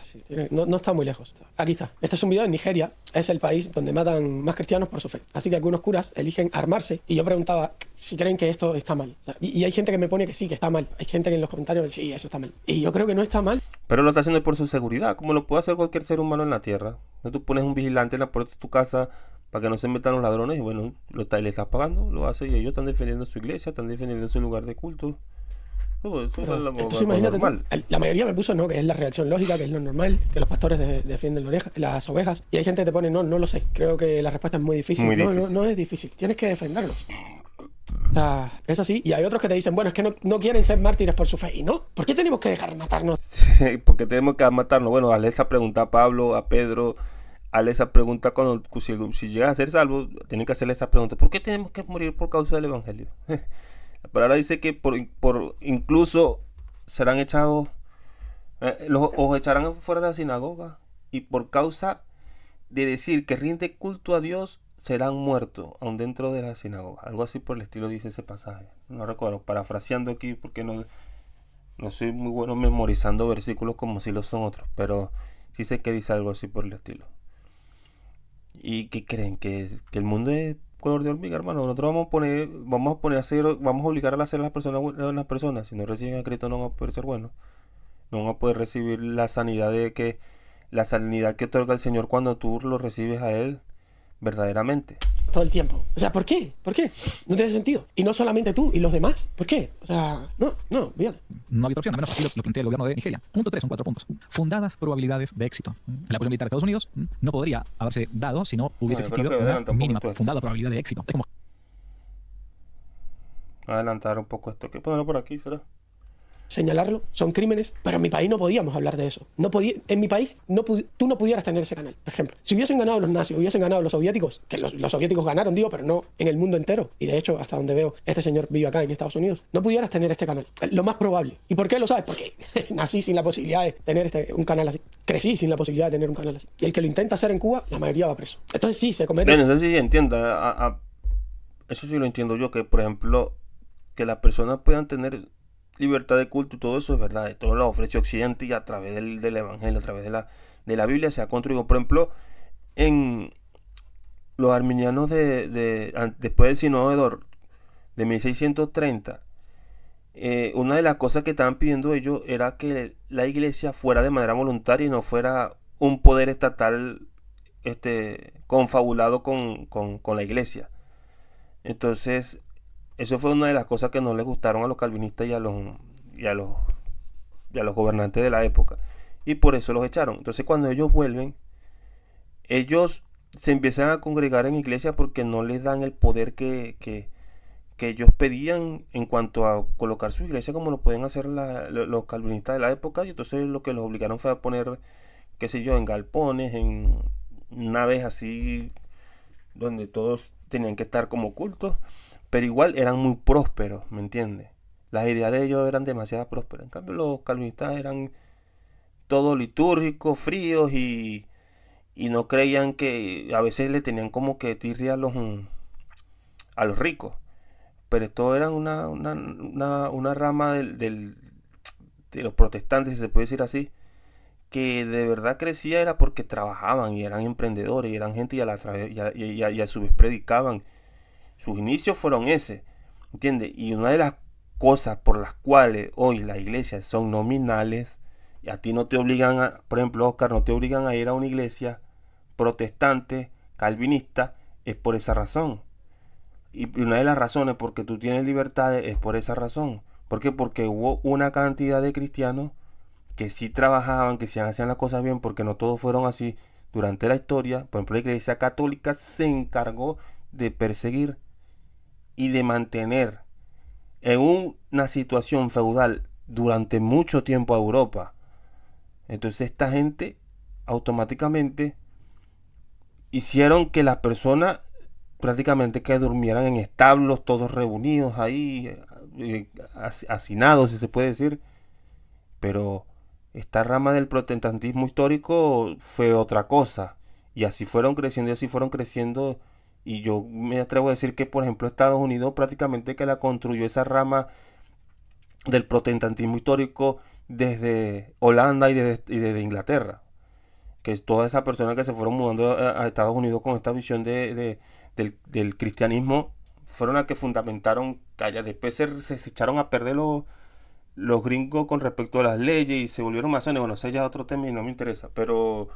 No está muy lejos. Aquí está. Este es un video en Nigeria. Es el país donde matan más cristianos por su fe. Así que algunos curas eligen armarse. Y yo preguntaba si creen que esto está mal. O sea, y hay gente que me pone que sí, que está mal. Hay gente que en los comentarios sí, eso está mal. Y yo creo que no está mal. Pero lo está haciendo por su seguridad, como lo puede hacer cualquier ser humano en la tierra. No, tú pones un vigilante en la puerta de tu casa para que no se metan los ladrones, y bueno, le estás pagando, lo hace, y ellos están defendiendo su iglesia, están defendiendo su lugar de culto. Entonces imagínate, la mayoría me puso no, que es la reacción lógica, que es lo normal, que los pastores defienden las ovejas, y hay gente que te pone no lo sé. Creo que la respuesta es muy difícil. No es difícil, tienes que defenderlos. Es así. Y hay otros que te dicen, bueno, es que no quieren ser mártires por su fe. Y no, ¿por qué tenemos que dejar matarnos? Sí, porque tenemos que matarnos. Bueno, hazle esa pregunta a Pablo, a Pedro. Hazle esa pregunta cuando si llegas a ser salvo, tienen que hacerle esa pregunta. ¿Por qué tenemos que morir por causa del evangelio? La palabra dice que por incluso serán echados, os echarán fuera de la sinagoga, y por causa de decir que rinde culto a Dios serán muertos aún dentro de la sinagoga. Algo así por el estilo dice ese pasaje. No recuerdo, parafraseando aquí, porque no soy muy bueno memorizando versículos como si lo son otros, pero sí sé que dice algo así por el estilo. ¿Y qué creen? Que el mundo es color de hormiga, hermano. Nosotros vamos a obligar a hacer las personas. Si no reciben a Cristo, no van a poder ser buenos. No van a poder recibir la sanidad que otorga el Señor cuando tú lo recibes a Él verdaderamente. Todo el tiempo. O sea, ¿por qué? No tiene sentido. Y no solamente tú y los demás. ¿Por qué? O sea, no, fíjate. No había otra opción, al menos así lo plantea el gobierno de Nigeria. Punto 3, son 4 puntos. Fundadas probabilidades de éxito. El apoyo militar de Estados Unidos no podría haberse dado si no hubiese existido una mínima fundada probabilidad de éxito. Es como adelantar un poco esto. ¿Qué ponerlo por aquí, será? Señalarlo, son crímenes, pero en mi país no podíamos hablar de eso. En mi país tú no pudieras tener ese canal, por ejemplo. Si hubiesen ganado los nazis, hubiesen ganado los soviéticos, que los soviéticos ganaron, pero no en el mundo entero. Y de hecho, hasta donde veo, este señor vive acá en Estados Unidos. No pudieras tener este canal, lo más probable. ¿Y por qué lo sabes? Porque nací sin la posibilidad de tener un canal así. Crecí sin la posibilidad de tener un canal así. Y el que lo intenta hacer en Cuba, la mayoría va preso. Entonces sí, se comete... Bueno, eso sí entiendo. Eso sí lo entiendo yo, que por ejemplo, que las personas puedan tener libertad de culto y todo eso es verdad. Todo lo ofrece Occidente, y a través del evangelio, a través de la Biblia se ha construido. Por ejemplo, en los arminianos después del sínodo de 1630, una de las cosas que estaban pidiendo ellos era que la iglesia fuera de manera voluntaria y no fuera un poder estatal confabulado con la iglesia. Entonces eso fue una de las cosas que no les gustaron a los calvinistas y a los gobernantes de la época, y por eso los echaron. Entonces cuando ellos vuelven, ellos se empiezan a congregar en iglesia porque no les dan el poder que que ellos pedían en cuanto a colocar su iglesia como lo podían hacer los calvinistas de la época, y entonces lo que los obligaron fue a poner, qué sé yo, en galpones, en naves así, donde todos tenían que estar como cultos, pero igual eran muy prósperos, ¿me entiendes? Las ideas de ellos eran demasiado prósperas. En cambio los calvinistas eran todo litúrgicos, fríos, y no creían, que a veces le tenían como que tirria a los ricos. Pero esto era una rama de los protestantes, si se puede decir así, que de verdad crecía era porque trabajaban y eran emprendedores y eran gente, y a su vez predicaban. Sus inicios fueron ese, ¿entiendes? Y una de las cosas por las cuales hoy las iglesias son nominales, y a ti no te obligan por ejemplo, Oscar, no te obligan a ir a una iglesia protestante, calvinista, es por esa razón. Y una de las razones porque tú tienes libertades es por esa razón. ¿Por qué? Porque hubo una cantidad de cristianos que sí trabajaban, que sí hacían las cosas bien, porque no todos fueron así durante la historia. Por ejemplo, la Iglesia Católica se encargó de perseguir y de mantener en una situación feudal durante mucho tiempo a Europa. Entonces esta gente automáticamente hicieron que las personas prácticamente que durmieran en establos, todos reunidos ahí, hacinados, si se puede decir. Pero esta rama del protestantismo histórico fue otra cosa, y así fueron creciendo, y yo me atrevo a decir que, por ejemplo, Estados Unidos prácticamente que la construyó esa rama del protestantismo histórico desde Holanda y desde Inglaterra, que es todas esas personas que se fueron mudando a Estados Unidos con esta visión del cristianismo, fueron las que fundamentaron que allá. Después se echaron a perder los gringos con respecto a las leyes y se volvieron masones. Bueno, eso ya es otro tema y no me interesa, pero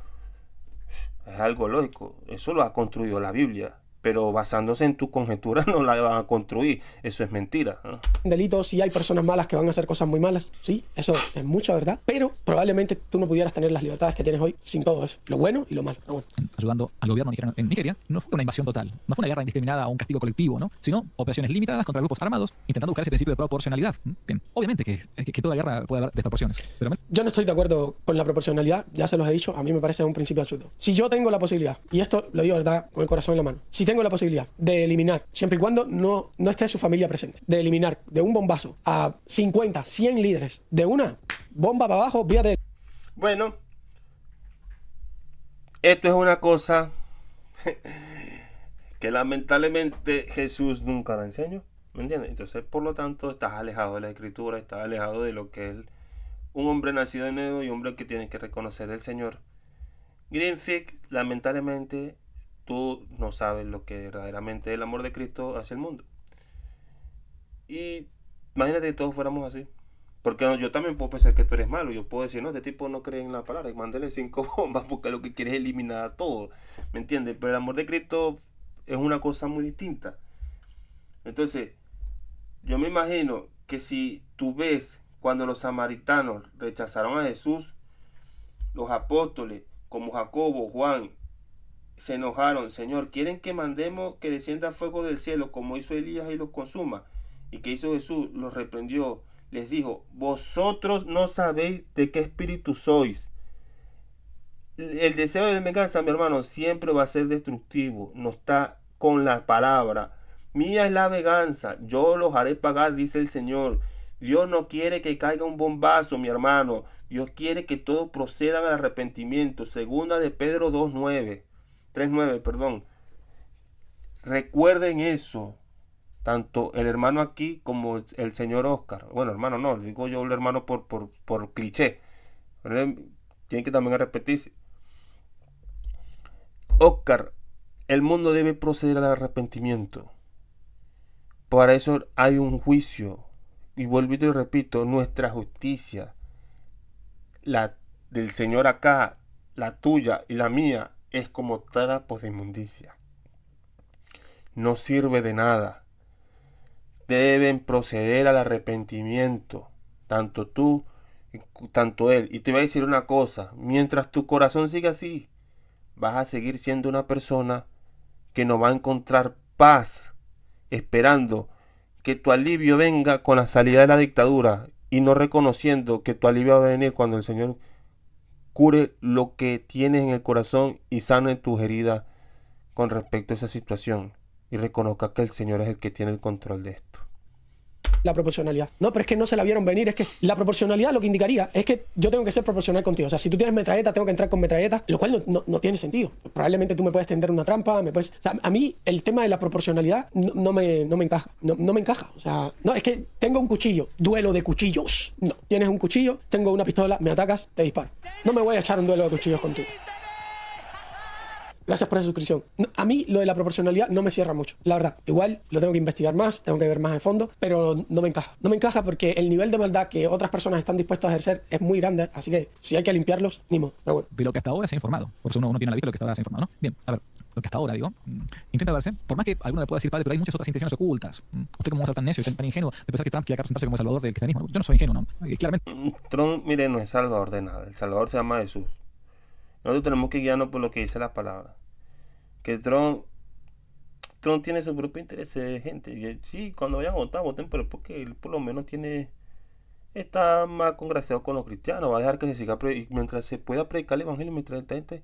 es algo lógico. Eso lo ha construido la Biblia, pero basándose en tu conjetura no la van a construir. Eso es mentira, ¿no? Delitos, sí hay personas malas que van a hacer cosas muy malas, sí, eso es mucha verdad, pero probablemente tú no pudieras tener las libertades que tienes hoy sin todo eso, lo bueno y lo malo. Pero bueno. Ayudando al gobierno nigeriano en Nigeria, no fue una invasión total, no fue una guerra indiscriminada o un castigo colectivo, ¿no? Sino operaciones limitadas contra grupos armados, intentando buscar ese principio de proporcionalidad. Bien, obviamente que toda guerra puede haber desproporciones, pero yo no estoy de acuerdo con la proporcionalidad, ya se los he dicho, a mí me parece un principio absurdo. Si yo tengo la posibilidad, y esto lo digo verdad con el corazón en la mano, si tengo la posibilidad de eliminar, siempre y cuando no esté su familia presente, de eliminar de un bombazo a 50, 100 líderes, de una bomba para abajo, vía de... Bueno, esto es una cosa que lamentablemente Jesús nunca la enseñó, ¿me entiendes? Entonces, por lo tanto, estás alejado de la escritura, estás alejado de lo que es un hombre nacido de nuevo y un hombre que tiene que reconocer del Señor. Greenfix, lamentablemente, tú no sabes lo que verdaderamente es el amor de Cristo hacia el mundo. Y imagínate que todos fuéramos así. Porque yo también puedo pensar que tú eres malo. Yo puedo decir, no, este tipo no cree en la palabra. Mándale 5 bombas porque lo que quiere es eliminar a todo. ¿Me entiendes? Pero el amor de Cristo es una cosa muy distinta. Entonces, yo me imagino que si tú ves cuando los samaritanos rechazaron a Jesús, los apóstoles como Jacobo, Juan, se enojaron. Señor, ¿quieren que mandemos que descienda fuego del cielo como hizo Elías y los consuma? ¿Y que hizo Jesús? Los reprendió. Les dijo, vosotros no sabéis de qué espíritu sois. El deseo de venganza, mi hermano, siempre va a ser destructivo. No está con la palabra. Mía es la venganza, yo los haré pagar, dice el Señor. Dios no quiere que caiga un bombazo, mi hermano. Dios quiere que todos procedan al arrepentimiento. Segunda de Pedro 3:9, perdón. Recuerden eso. Tanto el hermano aquí como el señor Oscar. Bueno, hermano no, digo yo el hermano por cliché. Tienen que también repetirse. Oscar, el mundo debe proceder al arrepentimiento. Para eso hay un juicio. Y vuelvo y te repito, nuestra justicia, la del Señor acá, la tuya y la mía, es como trapos de inmundicia. No sirve de nada. Deben proceder al arrepentimiento, tanto tú, tanto él. Y te voy a decir una cosa, mientras tu corazón siga así, vas a seguir siendo una persona que no va a encontrar paz, esperando que tu alivio venga con la salida de la dictadura y no reconociendo que tu alivio va a venir cuando el Señor cure lo que tienes en el corazón y sane tus heridas con respecto a esa situación y reconozca que el Señor es el que tiene el control de esto. La proporcionalidad. No, pero es que no se la vieron venir. Es que la proporcionalidad lo que indicaría es que yo tengo que ser proporcional contigo. O sea, si tú tienes metralleta, tengo que entrar con metralleta, lo cual no tiene sentido. Probablemente tú me puedes tender una trampa, me puedes... O sea, a mí el tema de la proporcionalidad no me encaja. No me encaja. O sea, no, es que tengo un cuchillo. Duelo de cuchillos. No, tienes un cuchillo, tengo una pistola, me atacas, te disparo. No me voy a echar un duelo de cuchillos contigo. Gracias por esa suscripción. A mí lo de la proporcionalidad no me cierra mucho, la verdad. Igual lo tengo que investigar más, tengo que ver más de fondo, pero no me encaja. No me encaja porque el nivel de maldad que otras personas están dispuestas a ejercer es muy grande, así que si hay que limpiarlos, ni modo. Pero bueno. De lo que hasta ahora se ha informado. Por eso uno tiene la vista de lo que hasta ahora se ha informado, ¿no? Bien, a ver, lo que hasta ahora, digo, intenta verse, por más que alguno le pueda decir, padre, pero hay muchas otras intenciones ocultas. Usted como va a ser tan necio y tan ingenuo de pensar que Trump quiere presentarse como el salvador del cristianismo. Yo no soy ingenuo, ¿no? Claramente. Trump, mire, no es salvador de nada. El salvador se llama Jesús. Nosotros tenemos que guiarnos por lo que dice la palabra. Que Trump tiene su propio interés de gente. Y sí, cuando vayan a votar, voten, pero porque él por lo menos está más congraciado con los cristianos. Va a dejar que se siga mientras se pueda predicar el evangelio, mientras esta gente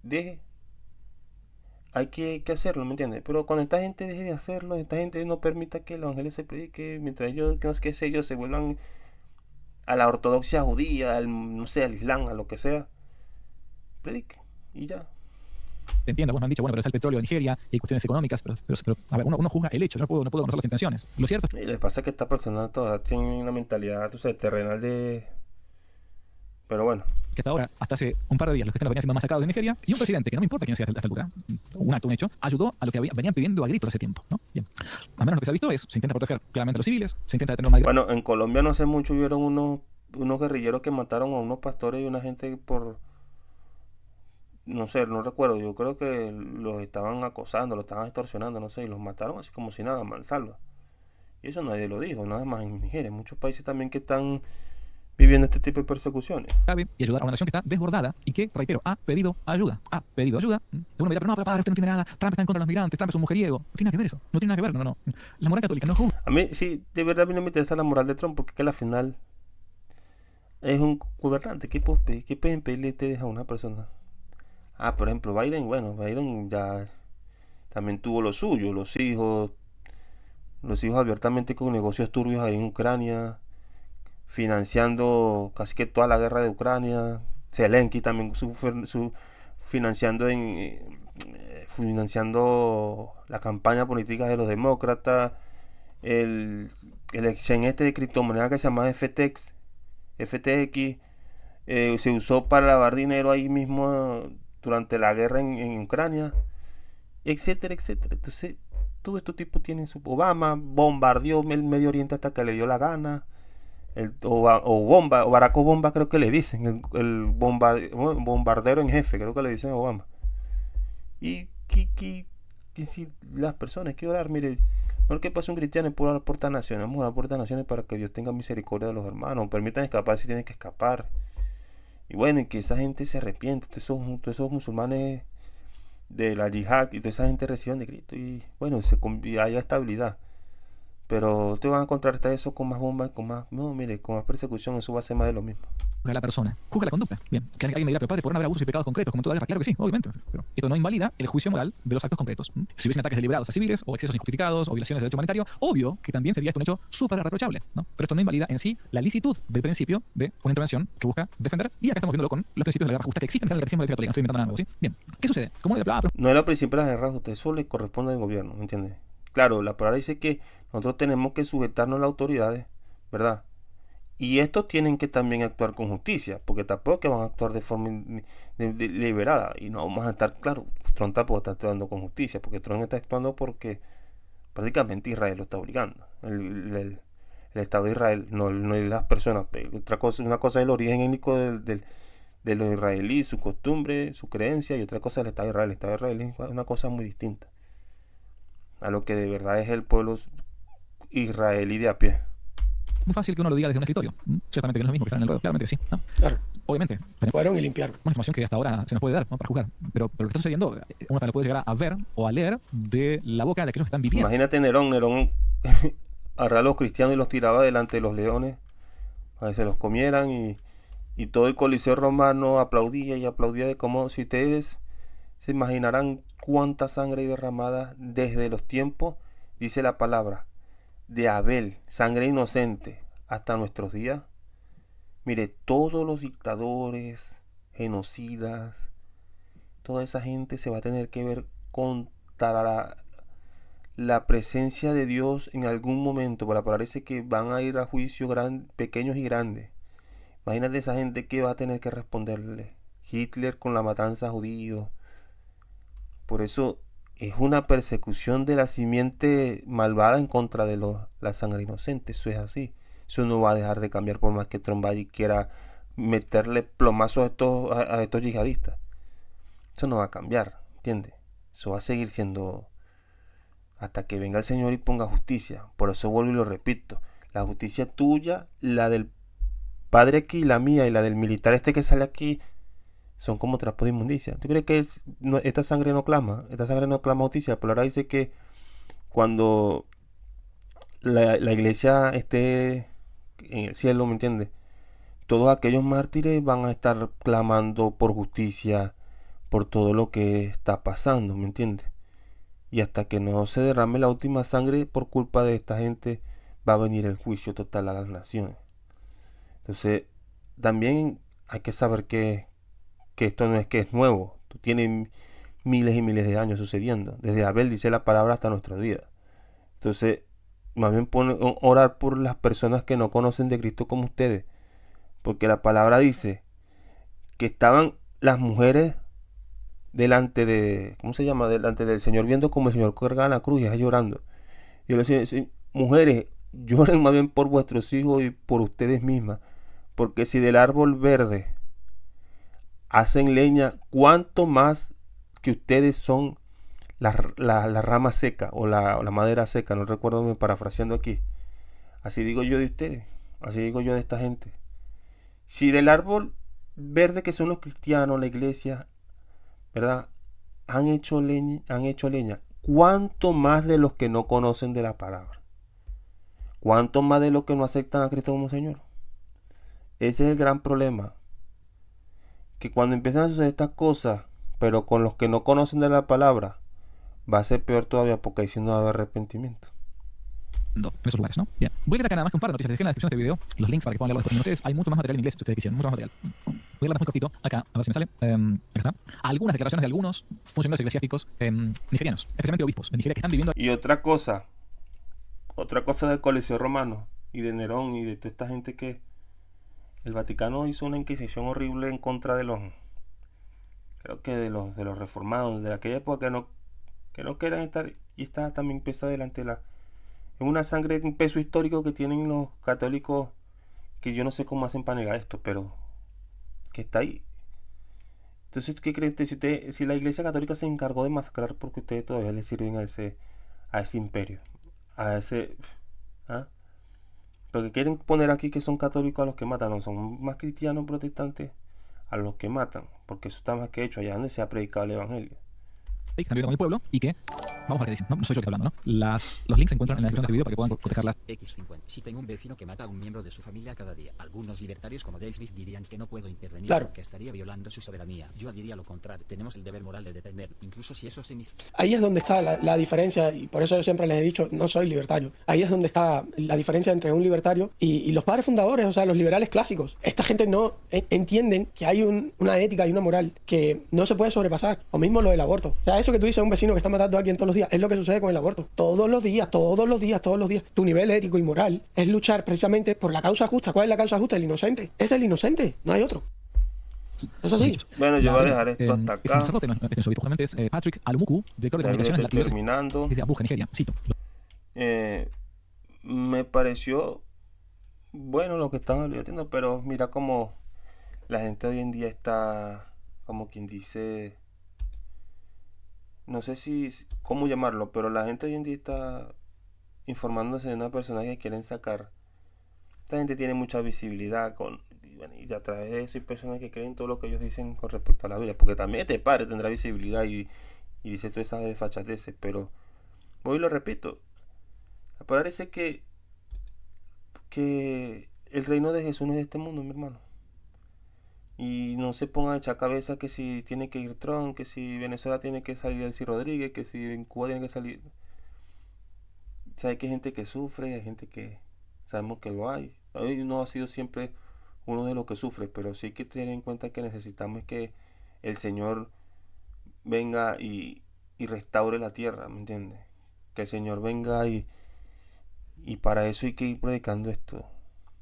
deje. Hay que hacerlo, ¿me entiendes? Pero cuando esta gente deje de hacerlo, esta gente no permita que el evangelio se predique, mientras ellos, qué sé yo, se vuelvan a la ortodoxia judía, no sé, al islam, a lo que sea, predique y ya. Te entiendo, bueno, me han dicho, bueno, pero es el petróleo de Nigeria y hay cuestiones económicas, pero a ver, uno juzga el hecho, yo no puedo conocer las intenciones. Lo cierto es y le pasa que esta persona todavía tiene una mentalidad, tú sabes, terrenal de... Pero bueno. que hasta ahora, hasta hace un par de días, los cristianos venían siendo masacrados en Nigeria y un presidente, que no me importa quién sea hasta el lugar, un acto, un hecho, ayudó a lo que venían pidiendo a gritos hace tiempo, ¿no? Bien. A menos lo que se ha visto es, se intenta proteger claramente a los civiles, se intenta detener una... Bueno, en Colombia no hace mucho hubieron unos guerrilleros que mataron a unos pastores y una gente por... No sé, no recuerdo, yo creo que los estaban acosando, los estaban extorsionando, no sé, y los mataron así como si nada, mansalva. Y eso nadie lo dijo, nada más en Nigeria, en muchos países también que están viviendo este tipo de persecuciones. Y ayudar a una nación que está desbordada y que, reitero, ha pedido ayuda. Uno me dirá, pero no, pero padre, usted no tiene nada, Trump está en contra de los migrantes, Trump es un mujeriego. No tiene nada que ver eso, no tiene nada que ver, no. La moral católica no juzga. A mí, sí, de verdad a mí no me interesa la moral de Trump, porque es que al final es un gobernante. ¿Qué pueden pedirle ustedes a una persona? Por ejemplo, Biden ya también tuvo lo suyo, los hijos abiertamente con negocios turbios ahí en Ucrania, financiando casi que toda la guerra de Ucrania. Zelensky también financiando la campaña política de los demócratas. El exchange de criptomonedas que se llama FTX, se usó para lavar dinero ahí mismo durante la guerra en Ucrania, etcétera. Entonces, todo este tipo tiene su... Obama bombardeó el Medio Oriente hasta que le dio la gana. Barack Obama, creo que le dicen, el bombardero en jefe, creo que le dicen a Obama. Y si las personas hay que orar, mire, ¿por qué pasa un cristiano por orar por estas naciones? Vamos a orar por estas naciones para que Dios tenga misericordia de los hermanos, permitan escapar si tienen que escapar. Y bueno, y que esa gente se arrepiente, todos esos musulmanes de la yihad y toda esa gente reciban de Cristo y bueno, y haya estabilidad. Pero te van a contrarrestar eso con más bombas, con más persecución, eso va a ser más de lo mismo. Juzga a la persona, juzga la conducta. Bien, que alguien me dirá, pero padre, podrán haber abusos y pecados concretos, como en toda guerra. Claro que sí, obviamente. Pero esto no invalida el juicio moral de los actos concretos. Si hubiesen ataques deliberados a civiles, o excesos injustificados, o violaciones del derecho humanitario, obvio que también sería esto un hecho súper reprochable, ¿no? Pero esto no invalida en sí la licitud del principio de una intervención que busca defender, y acá estamos viéndolo con los principios de la guerra justa que existen en el catecismo de la Iglesia Católica. No estoy inventando nada nuevo, ¿sí? Bien, ¿qué sucede? ¿Cómo no es los principios de la guerra justa, eso le corresponde al gobierno, ¿me entiendes? Claro, la palabra dice que nosotros tenemos que sujetarnos a las autoridades, ¿verdad? Y estos tienen que también actuar con justicia, porque tampoco que van a actuar de forma deliberada. Y no vamos a estar, claro, Trump tampoco está actuando con justicia, porque Trump está actuando porque prácticamente Israel lo está obligando. El Estado de Israel, no las personas. Una cosa es el origen étnico de los israelíes, su costumbre, su creencia, y otra cosa es el Estado de Israel. El Estado de Israel es una cosa muy distinta a lo que de verdad es el pueblo israelí de a pie. muy fácil que uno lo diga desde un escritorio. Ciertamente que no es lo mismo que estar en el ruedo, claramente que sí, ¿no? Claro. Obviamente, tenemos Fueron y limpiaron. una información que hasta ahora se nos puede dar, ¿no? Para juzgar. Pero lo que está sucediendo, uno también lo puede llegar a ver o a leer de la boca de aquellos que están viviendo. Imagínate Nerón agarraba a los cristianos y los tiraba delante de los leones para que se los comieran, y todo el Coliseo romano aplaudía y aplaudía, de como si ustedes se imaginarán cuánta sangre hay derramada desde los tiempos, dice la palabra, de Abel, sangre inocente, hasta nuestros días. Mire, todos los dictadores, genocidas, toda esa gente se va a tener que ver contra la presencia de Dios en algún momento. Para parece que van a ir a juicio pequeños y grandes. Imagínate esa gente que va a tener que responderle. Hitler con la matanza a judíos. Por eso es una persecución de la simiente malvada en contra de la sangre inocente. Eso es así. Eso no va a dejar de cambiar por más que Trump vaya y quiera meterle plomazos a estos yihadistas. Eso no va a cambiar, ¿entiendes? Eso va a seguir siendo hasta que venga el Señor y ponga justicia. Por eso vuelvo y lo repito. La justicia tuya, la del padre aquí, la mía y la del militar que sale aquí, son como trapos de inmundicia. ¿Tú crees que esta sangre no clama? Esta sangre no clama justicia. Pero ahora dice que cuando la iglesia esté en el cielo, ¿me entiendes? Todos aquellos mártires van a estar clamando por justicia por todo lo que está pasando, ¿me entiendes? Y hasta que no se derrame la última sangre por culpa de esta gente, va a venir el juicio total a las naciones. Entonces, también hay que saber que esto no es que es nuevo. Esto tiene miles y miles de años sucediendo. Desde Abel, dice la palabra, hasta nuestros días. Entonces, más bien orar por las personas que no conocen de Cristo como ustedes. Porque la palabra dice que estaban las mujeres delante de, ¿cómo se llama? Delante del Señor, viendo como el Señor cargaba la cruz y ella llorando. Y yo le decía, mujeres, lloren más bien por vuestros hijos y por ustedes mismas. Porque si del árbol verde hacen leña, cuánto más que ustedes son la rama seca o la madera seca. No recuerdo, me parafraseando aquí. Así digo yo de ustedes, así digo yo de esta gente. Si del árbol verde que son los cristianos, la iglesia, ¿verdad? Han hecho leña. ¿Cuánto más de los que no conocen de la palabra? ¿Cuánto más de los que no aceptan a Cristo como Señor? Ese es el gran problema. Que cuando empiezan a suceder estas cosas, pero con los que no conocen de la palabra, va a ser peor todavía, porque ahí sí no va a haber arrepentimiento. En esos lugares, ¿no? Bien. Voy a leer acá nada más que un par de noticias. Dejé en la descripción de este video los links para que puedan leerlo después. Ustedes, hay mucho más material en inglés si ustedes quisieran, mucho más material. Voy a leer muy cortito acá, a ver si me sale. Acá está. Algunas declaraciones de algunos funcionarios eclesiásticos nigerianos, especialmente obispos de Nigeria, que están viviendo. Y otra cosa del Coliseo Romano y de Nerón y de toda esta gente, que el Vaticano hizo una inquisición horrible en contra de los, creo que de los reformados de aquella época que no querían estar, y está también pesa delante es una sangre, un peso histórico que tienen los católicos, que yo no sé cómo hacen para negar esto, pero que está ahí. Entonces, ¿qué creen? Si la iglesia católica se encargó de masacrar porque ustedes todavía le sirven a ese imperio, a ese, ¿ah? Porque quieren poner aquí que son católicos a los que matan, no son más cristianos protestantes a los que matan, porque eso está más que hecho allá donde se ha predicado el evangelio. Están viviendo con el pueblo y que, vamos a ver qué dicen, no soy yo que estoy hablando, ¿no? Los links se encuentran en la descripción de este video para que puedan cotejarlas. X50. Si tengo un vecino que mata a un miembro de su familia cada día, algunos libertarios como Dave Smith dirían que no puedo intervenir porque estaría violando su soberanía. Yo diría lo contrario, tenemos el deber moral de detener, incluso si eso significa... Ahí es donde está la diferencia, y por eso yo siempre les he dicho, no soy libertario. Ahí es donde está la diferencia entre un libertario y los padres fundadores, o sea, los liberales clásicos. Esta gente no entienden que hay una ética y una moral que no se puede sobrepasar. O mismo lo del aborto. O sea, eso que tú dices, un vecino que está matando a alguien todos los días, es lo que sucede con el aborto. Todos los días. Tu nivel ético y moral es luchar precisamente por la causa justa. ¿Cuál es la causa justa? El inocente. Es el inocente, no hay otro. Eso sí. Bueno, yo voy a dejar esto hasta acá. Ese sacerdote, justamente es Patrick Alumuku, director de comunicaciones de la terminando. Desde Abuja, Nigeria. Cito. Me pareció bueno lo que están haciendo, pero mira cómo la gente hoy en día está, como quien dice, no sé cómo llamarlo, pero la gente hoy en día está informándose de una persona que quieren sacar esta gente tiene mucha visibilidad y a través de eso hay personas que creen todo lo que ellos dicen con respecto a la Biblia, porque también este padre tendrá visibilidad y dice todas esas desfachateces, pero voy y lo repito, parece que el reino de Jesús no es de este mundo, mi hermano. Y no se pongan a echar cabeza que si tiene que ir Trump, que si Venezuela tiene que salir Delcy Rodríguez, que si en Cuba tiene que salir. Sabe que hay gente que sufre, hay gente que sabemos que lo hay. Hoy no ha sido siempre uno de los que sufre, pero sí hay que tener en cuenta que necesitamos que el Señor venga y restaure la tierra, ¿me entiendes? Que el Señor venga y para eso hay que ir predicando esto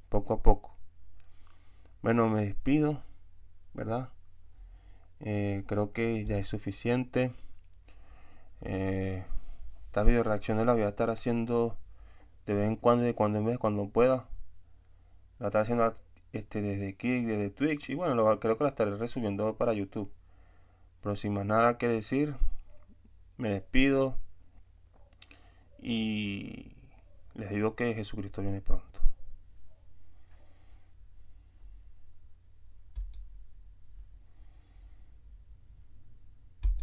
poco a poco. Bueno, me despido, ¿verdad? Creo que ya es suficiente. Esta video reacciones la voy a estar haciendo de vez en cuando, de cuando en vez, cuando pueda. La estaré haciendo desde aquí, desde Twitch. Y bueno, creo que la estaré resubiendo para YouTube. Pero sin más nada que decir, me despido. Y les digo que Jesucristo viene pronto.